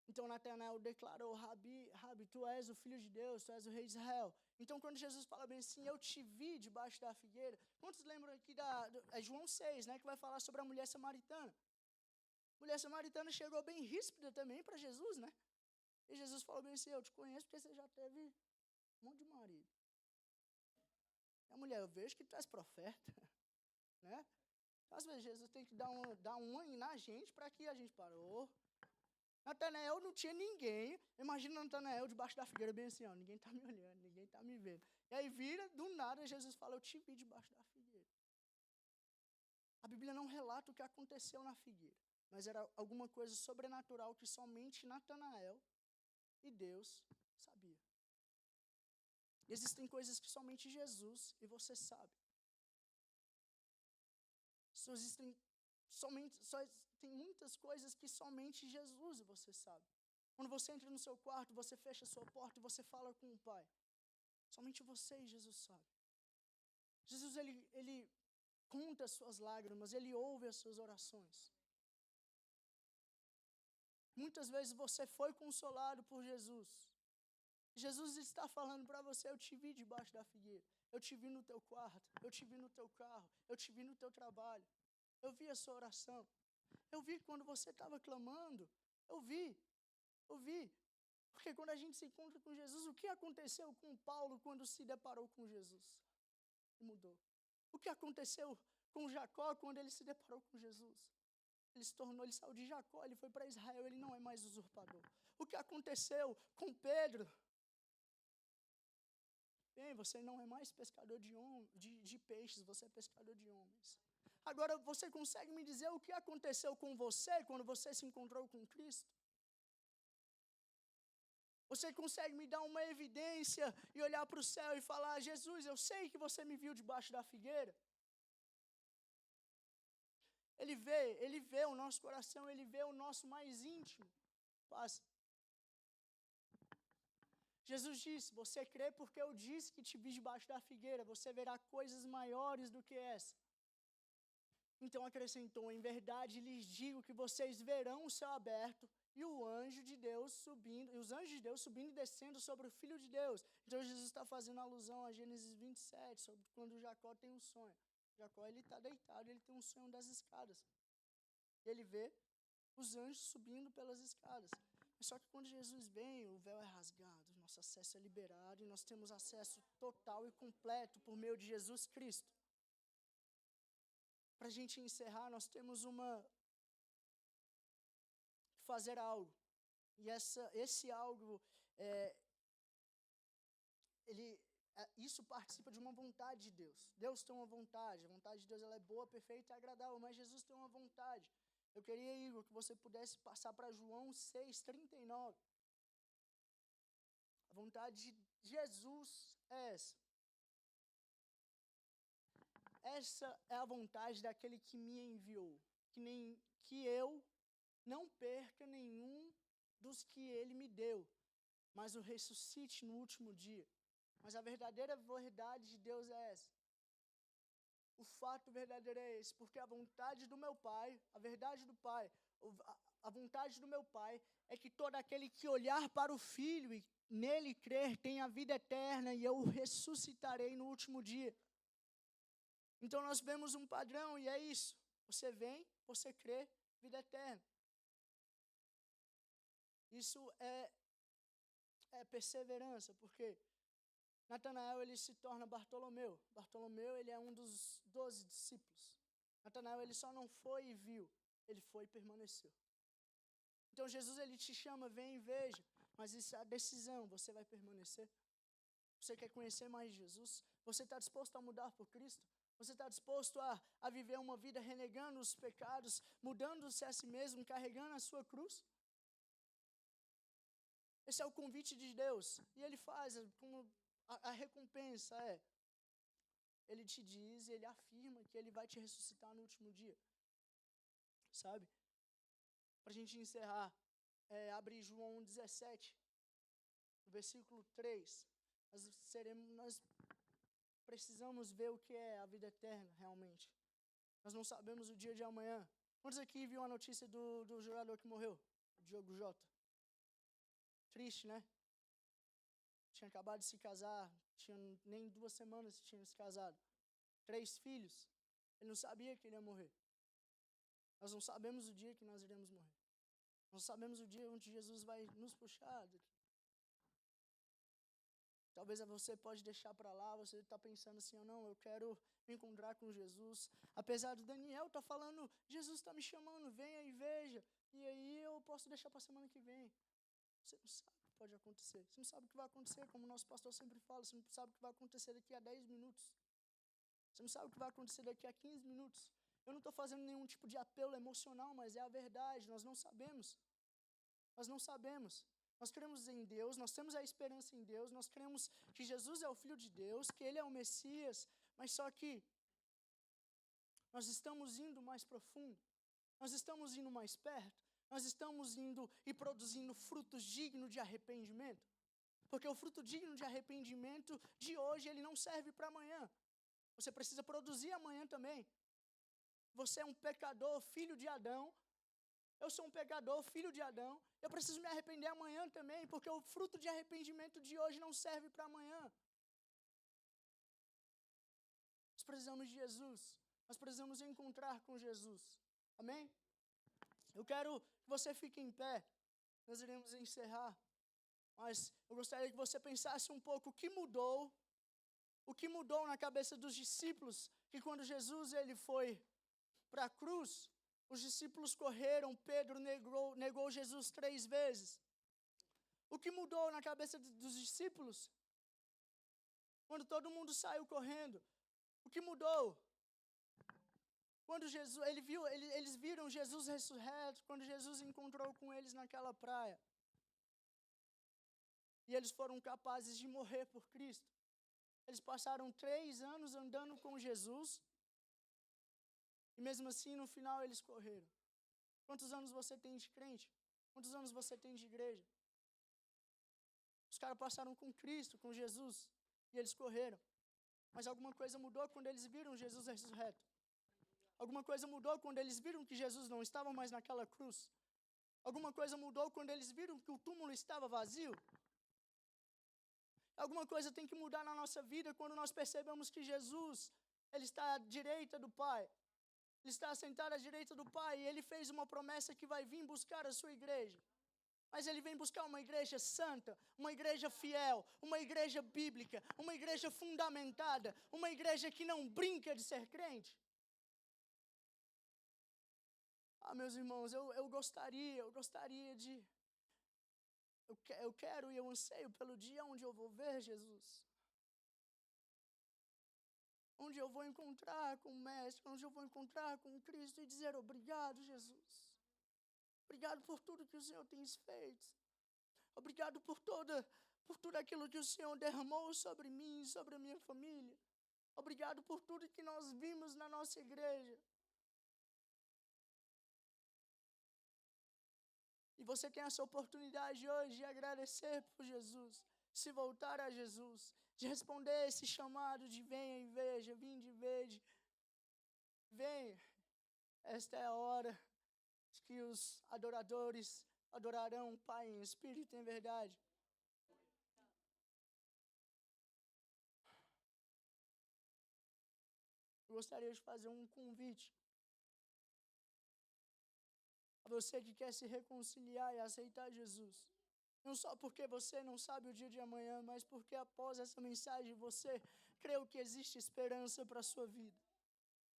Speaker 2: Então Natanael declarou, Rabi, tu és o Filho de Deus, tu és o Rei de Israel. Então quando Jesus fala bem assim, eu te vi debaixo da figueira. Quantos lembram aqui é João 6, né, que vai falar sobre a mulher samaritana? A mulher samaritana chegou bem ríspida também para Jesus, né? E Jesus falou bem assim, eu te conheço porque você já teve um monte de marido. E a mulher, eu vejo que tu és profeta, né? Às vezes Jesus tem que dar uma na gente para que a gente parou. Natanael não tinha ninguém. Imagina Natanael debaixo da figueira, bem assim, ó, ninguém está me olhando, ninguém está me vendo. E aí vira, do nada, Jesus fala, eu te vi debaixo da figueira. A Bíblia não relata o que aconteceu na figueira. mas era alguma coisa sobrenatural que somente Natanael e Deus sabia. Existem coisas que somente Jesus e você sabe. Tem muitas coisas que somente Jesus e você sabe. Quando você entra no seu quarto, você fecha a sua porta e você fala com o Pai. Somente você e Jesus sabem. Jesus, ele conta as suas lágrimas, ele ouve as suas orações. Muitas vezes você foi consolado por Jesus. Jesus está falando para você, eu te vi debaixo da figueira, eu te vi no teu quarto, eu te vi no teu carro, eu te vi no teu trabalho, eu vi a sua oração, eu vi quando você estava clamando, eu vi, porque quando a gente se encontra com Jesus, o que aconteceu com Paulo quando se deparou com Jesus? Mudou. O que aconteceu com Jacó quando ele se deparou com Jesus? Ele saiu de Jacó, ele foi para Israel, ele não é mais usurpador. O que aconteceu com Pedro? Bem, você não é mais pescador de peixes, você é pescador de homens. Agora, você consegue me dizer o que aconteceu com você quando você se encontrou com Cristo? Você consegue me dar uma evidência e olhar para o céu e falar, Jesus, eu sei que você me viu debaixo da figueira? Ele vê o nosso coração, ele vê o nosso mais íntimo. Passa. Jesus disse, você crê porque eu disse que te vi debaixo da figueira, você verá coisas maiores do que essa. Então acrescentou, em verdade lhes digo que vocês verão o céu aberto e os anjos de Deus subindo e descendo sobre o Filho de Deus. Então Jesus está fazendo alusão a Gênesis 27, sobre quando Jacó tem um sonho. Jacó, ele está deitado, ele tem um sonho das escadas. Ele vê os anjos subindo pelas escadas. Só que quando Jesus vem, o véu é rasgado, nosso acesso é liberado e nós temos acesso total e completo por meio de Jesus Cristo. Para a gente encerrar, nós temos fazer algo. E esse algo, isso participa de uma vontade de Deus. Deus tem uma vontade. A vontade de Deus ela é boa, perfeita e agradável, mas Jesus tem uma vontade. Eu queria, Igor, que você pudesse passar para João 6:39. A vontade de Jesus é essa. Essa é a vontade daquele que me enviou. Que eu não perca nenhum dos que ele me deu, mas o ressuscite no último dia. Mas a verdadeira verdade de Deus é essa. O fato verdadeiro é esse, porque a vontade do meu Pai, a verdade do Pai, a vontade do meu Pai é que todo aquele que olhar para o Filho e nele crer tenha vida eterna e eu o ressuscitarei no último dia. Então nós vemos um padrão e é isso. Você vem, você crê, vida eterna. Isso é perseverança, porque Natanael ele se torna Bartolomeu. Bartolomeu ele é um dos 12 discípulos. Natanael ele só não foi e viu, ele foi e permaneceu. Então Jesus ele te chama, vem e veja, mas isso é a decisão, você vai permanecer? Você quer conhecer mais Jesus? Você está disposto a mudar por Cristo? Você está disposto a viver uma vida renegando os pecados, mudando-se a si mesmo, carregando a sua cruz? Esse é o convite de Deus. E Ele faz, como a recompensa Ele te diz, Ele afirma que Ele vai te ressuscitar no último dia. Sabe? Para a gente encerrar, abre João 17, versículo 3. Nós precisamos ver o que é a vida eterna, realmente. Nós não sabemos o dia de amanhã. Quantos aqui viu a notícia do jogador que morreu? O Diogo Jota. Triste, né? Tinha acabado de se casar, tinha nem 2 semanas que tinha se casado. 3 filhos. Ele não sabia que ele ia morrer. Nós não sabemos o dia que nós iremos morrer. Nós sabemos o dia onde Jesus vai nos puxar daqui. Talvez você pode deixar para lá, você está pensando assim, não, eu quero me encontrar com Jesus. Apesar do Daniel estar falando, Jesus está me chamando, venha e veja. E aí eu posso deixar para a semana que vem. Você não sabe o que pode acontecer. Você não sabe o que vai acontecer, como o nosso pastor sempre fala, você não sabe o que vai acontecer daqui a 10 minutos. Você não sabe o que vai acontecer daqui a 15 minutos. Eu não estou fazendo nenhum tipo de apelo emocional, mas é a verdade, nós não sabemos. Nós não sabemos. Nós cremos em Deus, nós temos a esperança em Deus, nós cremos que Jesus é o Filho de Deus, que Ele é o Messias, mas só que nós estamos indo mais profundo, nós estamos indo mais perto, nós estamos indo e produzindo frutos dignos de arrependimento, porque o fruto digno de arrependimento de hoje, ele não serve para amanhã. Você precisa produzir amanhã também. Você é um pecador, filho de Adão. Eu sou um pecador, filho de Adão. Eu preciso me arrepender amanhã também, porque o fruto de arrependimento de hoje não serve para amanhã. Nós precisamos de Jesus. Nós precisamos encontrar com Jesus. Amém? Eu quero que você fique em pé. Nós iremos encerrar. Mas eu gostaria que você pensasse um pouco o que mudou na cabeça dos discípulos, que quando Jesus ele foi para a cruz, os discípulos correram, Pedro negou Jesus 3 vezes. O que mudou na cabeça dos discípulos? Quando todo mundo saiu correndo, o que mudou? Quando Jesus, eles viram Jesus ressurreto, quando Jesus encontrou com eles naquela praia. E eles foram capazes de morrer por Cristo. Eles passaram 3 anos andando com Jesus. E mesmo assim, no final, eles correram. Quantos anos você tem de crente? Quantos anos você tem de igreja? Os caras passaram com Cristo, com Jesus. E eles correram. Mas alguma coisa mudou quando eles viram Jesus ressurreto. Alguma coisa mudou quando eles viram que Jesus não estava mais naquela cruz. Alguma coisa mudou quando eles viram que o túmulo estava vazio. Alguma coisa tem que mudar na nossa vida quando nós percebemos que Jesus, Ele está à direita do Pai. Ele está sentado à direita do Pai e Ele fez uma promessa que vai vir buscar a sua igreja. Mas Ele vem buscar uma igreja santa, uma igreja fiel, uma igreja bíblica, uma igreja fundamentada, uma igreja que não brinca de ser crente. Meus irmãos, eu gostaria de... Eu quero e eu anseio pelo dia onde eu vou ver Jesus. Onde eu vou encontrar com o Mestre, onde eu vou encontrar com Cristo e dizer obrigado, Jesus. Obrigado por tudo que o Senhor tem feito. Obrigado por tudo aquilo que o Senhor derramou sobre mim, sobre a minha família. Obrigado por tudo que nós vimos na nossa igreja. E você tem essa oportunidade hoje de agradecer por Jesus, se voltar a Jesus, de responder esse chamado de venha e veja, vinde e vede. Venha. Esta é a hora que os adoradores adorarão o Pai em espírito e em verdade. Eu gostaria de fazer um convite a você que quer se reconciliar e aceitar Jesus. Não só porque você não sabe o dia de amanhã, mas porque após essa mensagem você creu que existe esperança para a sua vida.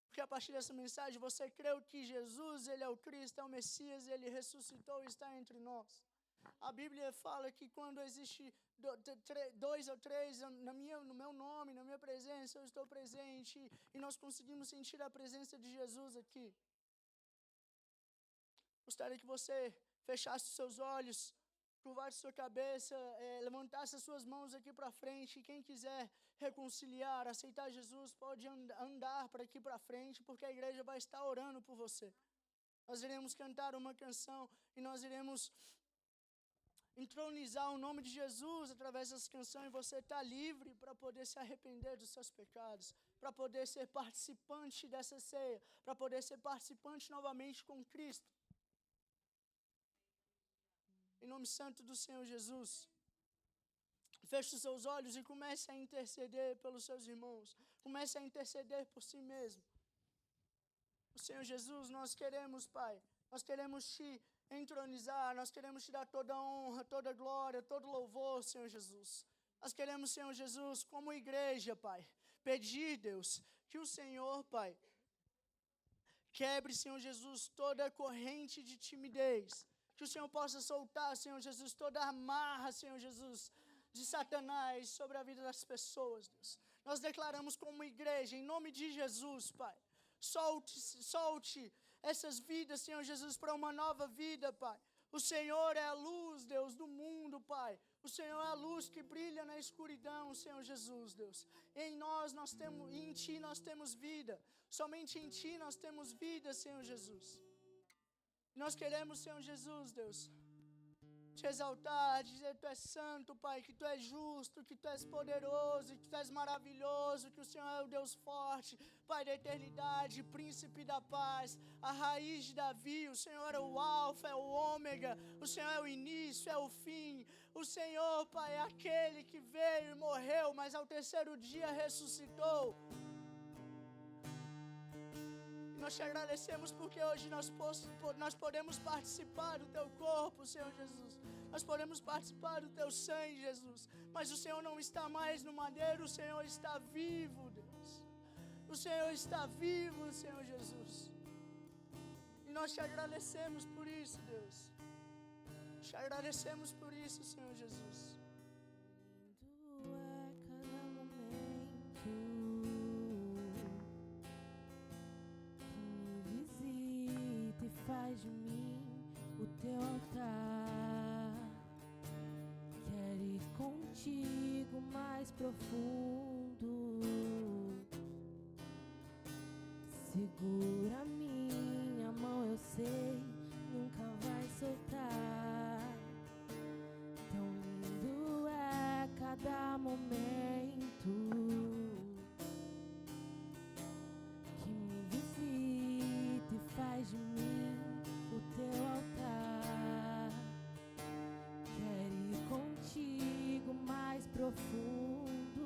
Speaker 2: Porque a partir dessa mensagem você creu que Jesus, Ele é o Cristo, é o Messias, Ele ressuscitou e está entre nós. A Bíblia fala que quando existe 2 ou 3 no meu nome, na minha presença, eu estou presente. E nós conseguimos sentir a presença de Jesus aqui. Gostaria que você fechasse os seus olhos, curvasse sua cabeça, levantasse as suas mãos aqui para frente. E quem quiser reconciliar, aceitar Jesus, pode andar para aqui para frente, porque a igreja vai estar orando por você. Nós iremos cantar uma canção e nós iremos entronizar o nome de Jesus através dessa canção, e você está livre para poder se arrepender dos seus pecados, para poder ser participante dessa ceia, para poder ser participante novamente com Cristo. Em nome santo do Senhor Jesus, feche os seus olhos e comece a interceder pelos seus irmãos. Comece a interceder por si mesmo. O Senhor Jesus, nós queremos, Pai, nós queremos Te entronizar, nós queremos Te dar toda a honra, toda a glória, todo o louvor, Senhor Jesus. Nós queremos, Senhor Jesus, como igreja, Pai, pedir, Deus, que o Senhor, Pai, quebre, Senhor Jesus, toda a corrente de timidez. Que o Senhor possa soltar, Senhor Jesus, toda a amarra, Senhor Jesus, de Satanás sobre a vida das pessoas, Deus. Nós declaramos como igreja, em nome de Jesus, Pai, Solte essas vidas, Senhor Jesus, para uma nova vida, Pai. O Senhor é a luz, Deus, do mundo, Pai. O Senhor é a luz que brilha na escuridão, Senhor Jesus, Deus. Em Ti nós temos vida. Somente em Ti nós temos vida, Senhor Jesus. Nós queremos, Senhor Jesus, Deus, Te exaltar, dizer que Tu és santo, Pai, que Tu és justo, que Tu és poderoso, que Tu és maravilhoso, que o Senhor é o Deus forte, Pai da eternidade, príncipe da paz, a raiz de Davi. O Senhor é o alfa, é o ômega, o Senhor é o início, é o fim. O Senhor, Pai, é aquele que veio e morreu, mas ao terceiro dia ressuscitou. Nós Te agradecemos porque hoje nós podemos participar do Teu corpo, Senhor Jesus. Nós podemos participar do Teu sangue, Jesus. Mas o Senhor não está mais no madeiro, o Senhor está vivo, Deus. O Senhor está vivo, Senhor Jesus. E nós Te agradecemos por isso, Deus. Te agradecemos por isso, Senhor Jesus.
Speaker 3: Faz de mim o Teu altar. Quero ir contigo mais profundo. Segura minha mão, eu sei, nunca vai soltar. Tão lindo é cada momento que me visita e faz de mim o Teu altar. Quero ir contigo mais profundo.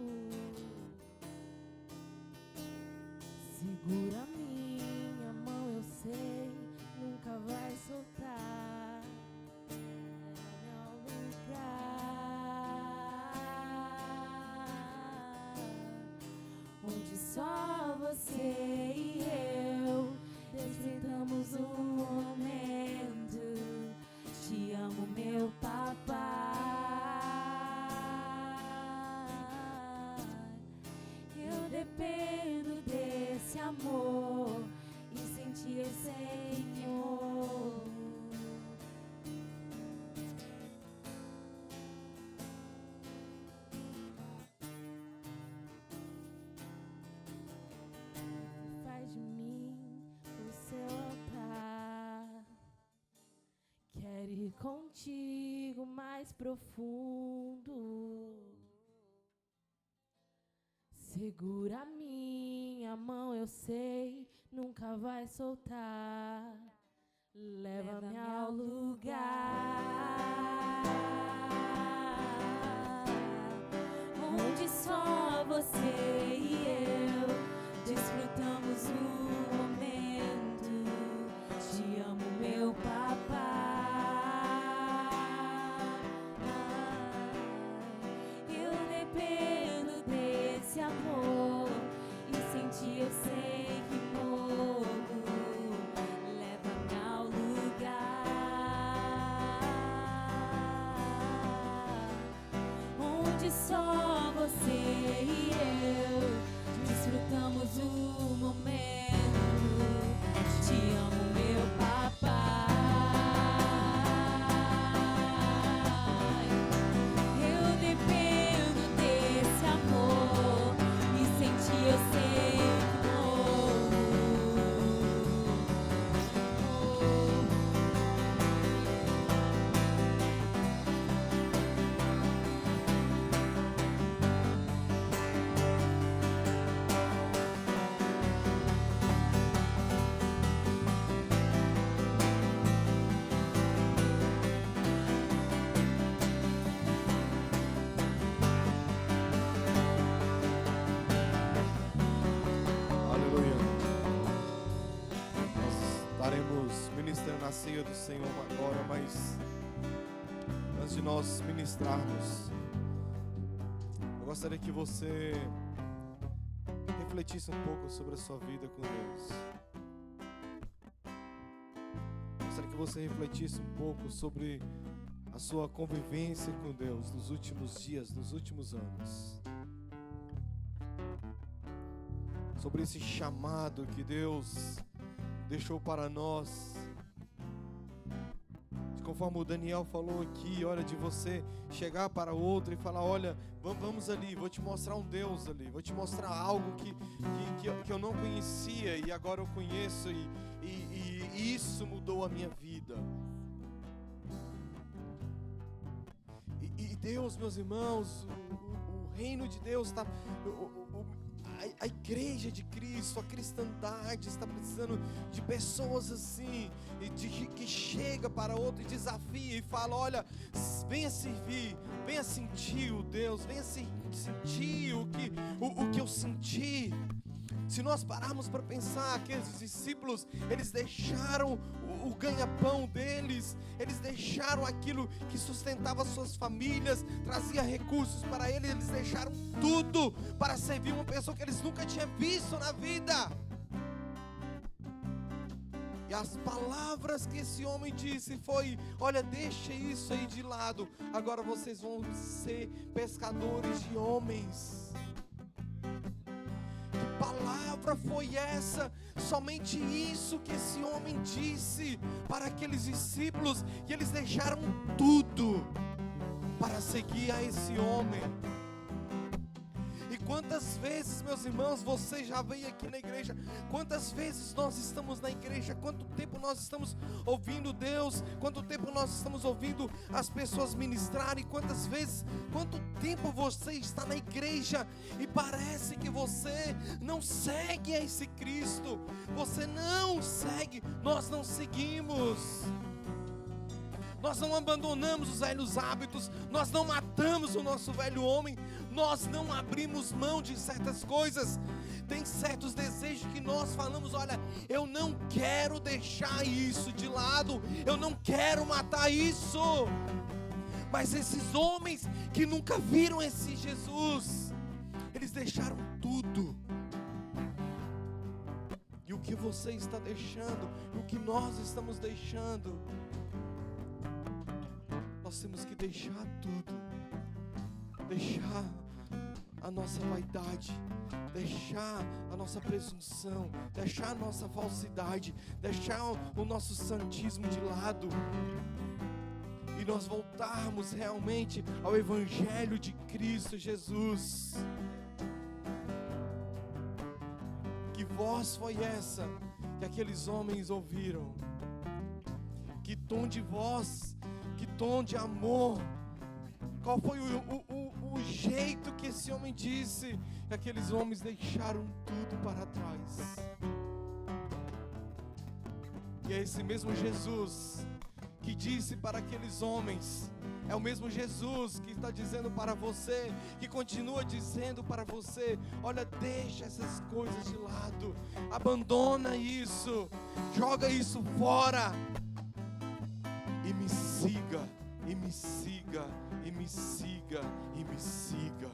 Speaker 3: Segura minha mão, eu sei, nunca vai soltar. Leva-me ao lugar onde só você e eu desfrutamos um momento. Te amo, meu papai. Eu dependo desse amor e sentir esse Senhor. Faz de mim o Seu altar. Quero ir contigo mais profundo. Segura minha mão, eu sei, nunca vai soltar. Leva-me ao lugar onde só você e eu desfrutamos o momento. Te amo, meu papai. Eu dependo desse amor e sentir, eu sei que morro. Leva-me ao lugar onde só você e eu desfrutamos o momento. Te amo, meu papai. Eu dependo desse amor e sentir, eu sei que morro.
Speaker 1: Aleluia. Nós estaremos ministrando a ceia do Senhor agora, mas antes de nós ministrarmos, eu gostaria que você refletisse um pouco sobre a sua vida com Deus. Eu gostaria que você refletisse um pouco sobre a sua convivência com Deus nos últimos dias, nos últimos anos. sobre esse chamado que Deus deixou para nós. Conforme o Daniel falou aqui, olha, de você chegar para outro e falar, olha, vamos ali, vou te mostrar um Deus ali, vou te mostrar algo que eu não conhecia e agora eu conheço e isso mudou a minha vida. E Deus, meus irmãos, o reino de Deus está... A igreja de Cristo, a cristandade está precisando de pessoas assim, que chega para outro e desafia e fala, olha, venha servir, venha sentir o Deus, venha sentir o que eu senti. Se nós pararmos para pensar, aqueles discípulos, eles deixaram o ganha-pão deles, eles deixaram aquilo que sustentava suas famílias, trazia recursos para eles, eles deixaram tudo para servir uma pessoa que eles nunca tinham visto na vida. E as palavras que esse homem disse foi, olha, deixa isso aí de lado, agora vocês vão ser pescadores de homens. Que palavra foi essa? Somente isso que esse homem disse para aqueles discípulos, e eles deixaram tudo para seguir a esse homem. E quantas vezes, meus irmãos, você já veio aqui na igreja? Quantas vezes nós estamos na igreja? Quanto tempo nós estamos ouvindo Deus? Quanto tempo nós estamos ouvindo as pessoas ministrarem? Quanto tempo você está na igreja e parece que você não segue a esse Cristo? Você não segue, nós não seguimos. Nós não abandonamos os velhos hábitos, nós não matamos o nosso velho homem, nós não abrimos mão de certas coisas. Tem certos desejos que nós falamos, olha, eu não quero deixar isso de lado, eu não quero matar isso. Mas esses homens que nunca viram esse Jesus, eles deixaram tudo. E o que você está deixando, e o que nós estamos deixando, nós temos que deixar tudo, deixar a nossa vaidade, deixar a nossa presunção, deixar a nossa falsidade, deixar o nosso santismo de lado, e nós voltarmos realmente ao Evangelho de Cristo Jesus. Que voz foi essa que aqueles homens ouviram? Que tom de voz, que tom de amor, qual foi o jeito que esse homem disse? Que aqueles homens deixaram tudo para trás. E é esse mesmo Jesus que disse para aqueles homens, é o mesmo Jesus que está dizendo para você, que continua dizendo para você, olha, deixa essas coisas de lado, abandona isso, joga isso fora, e me siga, e me siga, e me siga, e me siga.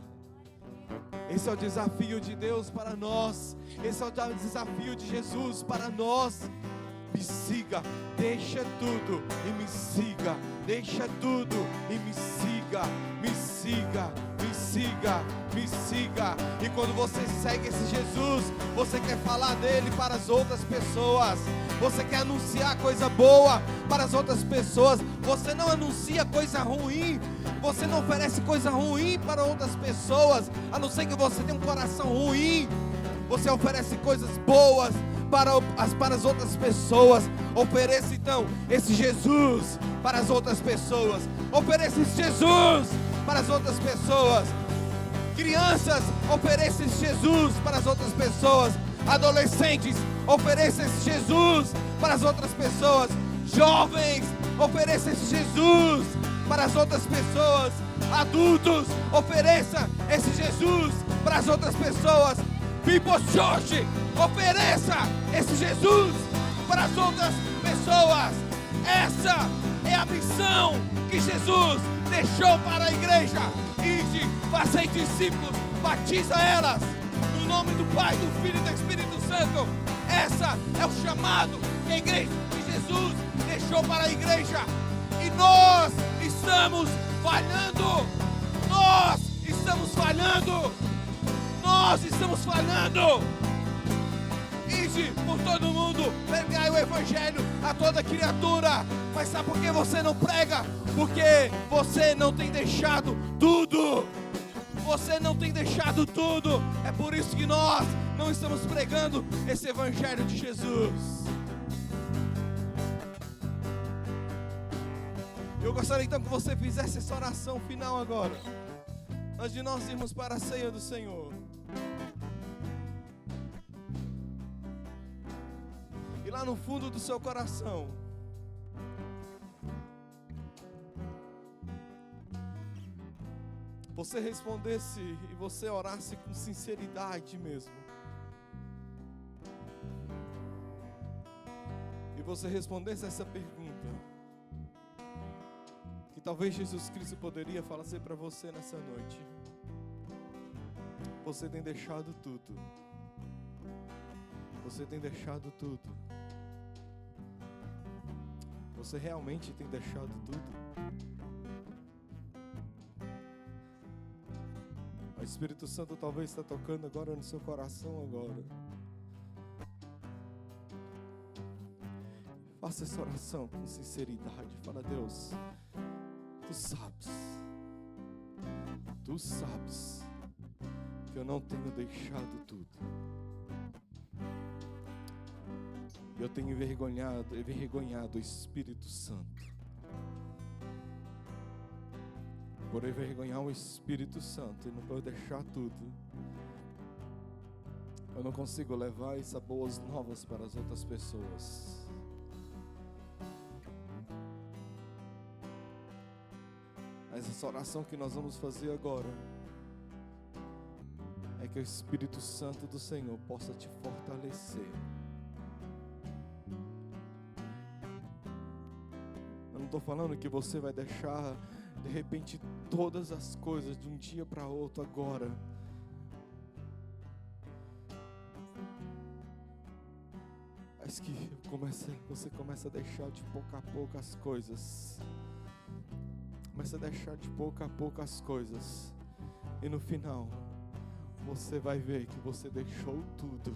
Speaker 1: Esse é o desafio de Deus para nós, esse é o desafio de Jesus para nós. Me siga, deixa tudo e me siga, deixa tudo e me siga, me siga, me siga, me siga. E quando você segue esse Jesus, você quer falar dele para as outras pessoas, você quer anunciar coisa boa para as outras pessoas, você não anuncia coisa ruim, você não oferece coisa ruim para outras pessoas, a não ser que você tenha um coração ruim. Você oferece coisas boas para as outras pessoas. Ofereça então esse Jesus para as outras pessoas. Ofereça esse Jesus para as outras pessoas. Crianças, ofereça esse Jesus para as outras pessoas. Adolescentes, ofereça esse Jesus para as outras pessoas. Jovens, ofereça esse Jesus para as outras pessoas. Adultos, ofereça esse Jesus para as outras pessoas. People Church, ofereça esse Jesus para as outras pessoas. Essa é a missão que Jesus deixou para a igreja. Ide, fazei discípulos, batiza elas no nome do Pai, do Filho e do Espírito Santo. Essa é o chamado que a igreja de Jesus deixou para a igreja. E nós estamos falhando. Nós estamos falhando. Nós estamos falhando. ide por todo mundo, pregai o evangelho a toda criatura. Mas sabe por que você não prega? Porque você não tem deixado tudo. Você não tem deixado tudo. É por isso que nós não estamos pregando esse evangelho de Jesus. Eu gostaria então que você fizesse essa oração final agora, antes de nós irmos para a ceia do Senhor. E lá no fundo do seu coração, você respondesse e você orasse com sinceridade mesmo. E você respondesse essa pergunta, que talvez Jesus Cristo poderia fazer para você nessa noite. Você tem deixado tudo. Você tem deixado tudo. Você realmente tem deixado tudo. O Espírito Santo talvez está tocando agora no seu coração agora. Faça essa oração com sinceridade. Fala: Deus, Tu sabes que eu não tenho deixado tudo. Eu tenho envergonhado o Espírito Santo. Por envergonhar o Espírito Santo e não poder deixar tudo, eu não consigo levar essas boas novas para as outras pessoas. Mas essa oração que nós vamos fazer agora é que o Espírito Santo do Senhor possa te fortalecer. Eu não estou falando que você vai deixar de repente todas as coisas de um dia para outro agora. Mas que você começa a deixar de pouco a pouco as coisas. Começa a deixar de pouco a pouco as coisas. E no final, você vai ver que você deixou tudo.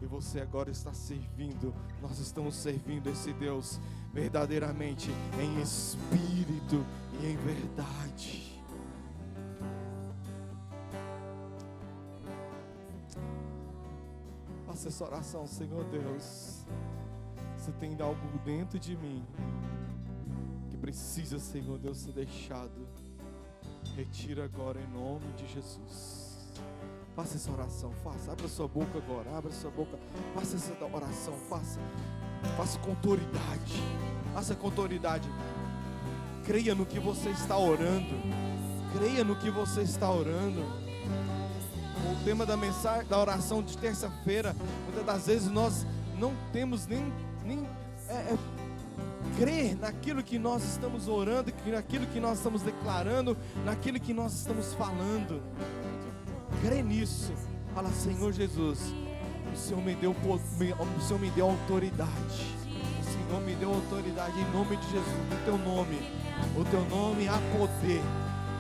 Speaker 1: E você agora está servindo. Nós estamos servindo esse Deus verdadeiramente em espírito e em verdade. Faça essa oração: Senhor Deus, você tem algo dentro de mim que precisa, Senhor Deus, ser deixado. Retira agora em nome de Jesus. Faça essa oração, faça, abra sua boca agora, abra sua boca, faça essa oração, faça com autoridade, faça com autoridade. Creia no que você está orando, creia no que você está orando. O tema da mensagem, da oração de terça-feira, muitas das vezes nós não temos nem crer naquilo que nós estamos orando, naquilo que nós estamos declarando, naquilo que nós estamos falando. Crê nisso. Fala: Senhor Jesus, o Senhor me deu autoridade. O Senhor me deu autoridade em nome de Jesus. No teu nome há poder.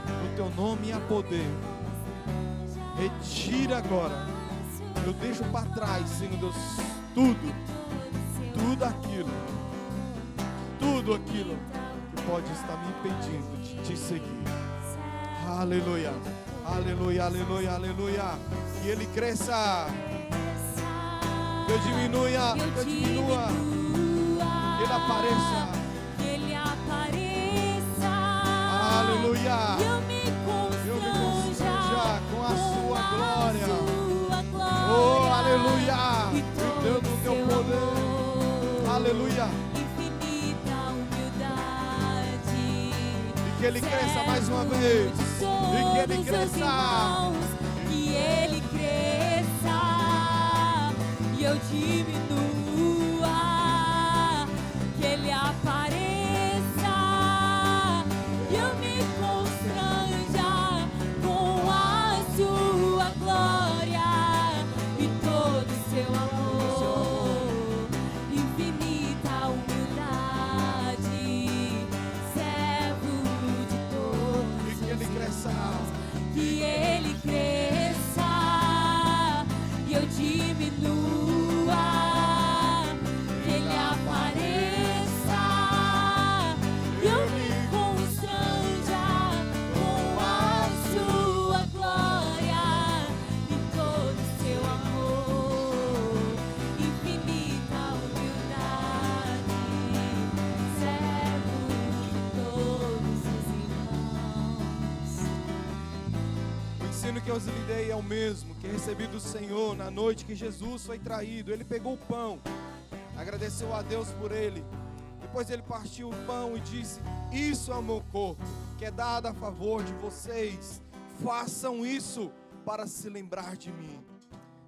Speaker 1: No teu nome há poder. Retira agora. Eu deixo para trás, Senhor Deus, tudo aquilo que pode estar me impedindo de te seguir. Aleluia. Aleluia, aleluia, aleluia. Que Ele cresça, que eu diminua, que Ele apareça. Aleluia. Eu me constranja com a sua glória. Oh, aleluia. E Deus do teu poder. Aleluia. Que Ele cresça mais uma vez. E que Ele cresça.
Speaker 3: Que Ele cresça. E eu diminua. Que Ele apareça. E eu me constranja com a sua glória. E todo o seu amor. Infinita humildade. Que Ele
Speaker 1: ensino que eu lhe dei é o mesmo que recebi do Senhor na noite que Jesus foi traído. Ele pegou o pão, agradeceu a Deus por ele. Depois ele partiu o pão e disse: isso é o meu corpo, que é dado a favor de vocês. Façam isso para se lembrar de mim.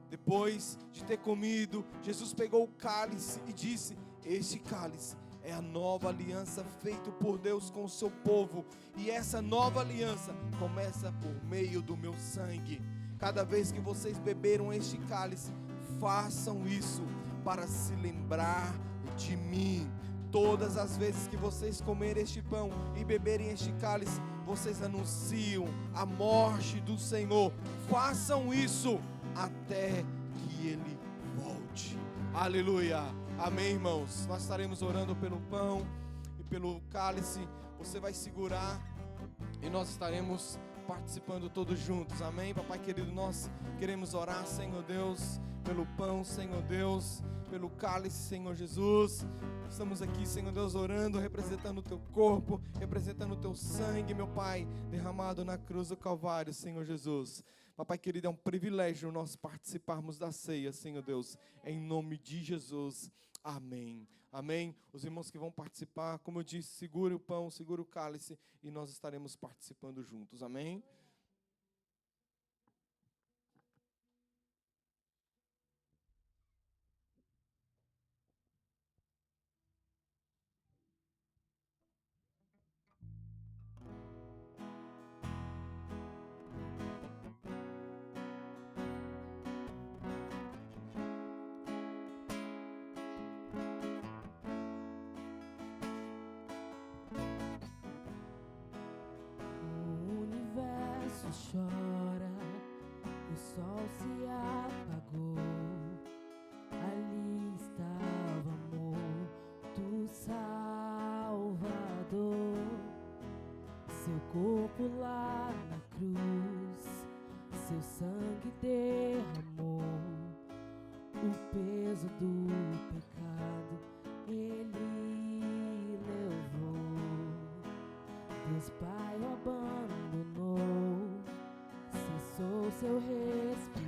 Speaker 1: Depois de ter comido, Jesus pegou o cálice e disse: este cálice é a nova aliança feita por Deus com o seu povo. E essa nova aliança começa por meio do meu sangue. Cada vez que vocês beberam este cálice, façam isso para se lembrar de mim. Todas as vezes que vocês comerem este pão e beberem este cálice, vocês anunciam a morte do Senhor. Façam isso até que Ele volte. Aleluia. Amém, irmãos. Nós estaremos orando pelo pão e pelo cálice. Você vai segurar e nós estaremos participando todos juntos. Amém, papai querido. Nós queremos orar, Senhor Deus, pelo pão, Senhor Deus, pelo cálice, Senhor Jesus. Estamos aqui, Senhor Deus, orando, representando o teu corpo, representando o teu sangue, meu Pai, derramado na cruz do Calvário, Senhor Jesus. Papai querido, é um privilégio nós participarmos da ceia, Senhor Deus, em nome de Jesus. Amém. Amém. Os irmãos que vão participar, como eu disse, segure o pão, segure o cálice e nós estaremos participando juntos. Amém.
Speaker 3: Chora, o sol se apagou. Ali estava amor do Salvador. Seu corpo lá na cruz, seu sangue derramou. O peso do pecado ele levou. Deus Pai o abandonou, cessou seu respiro.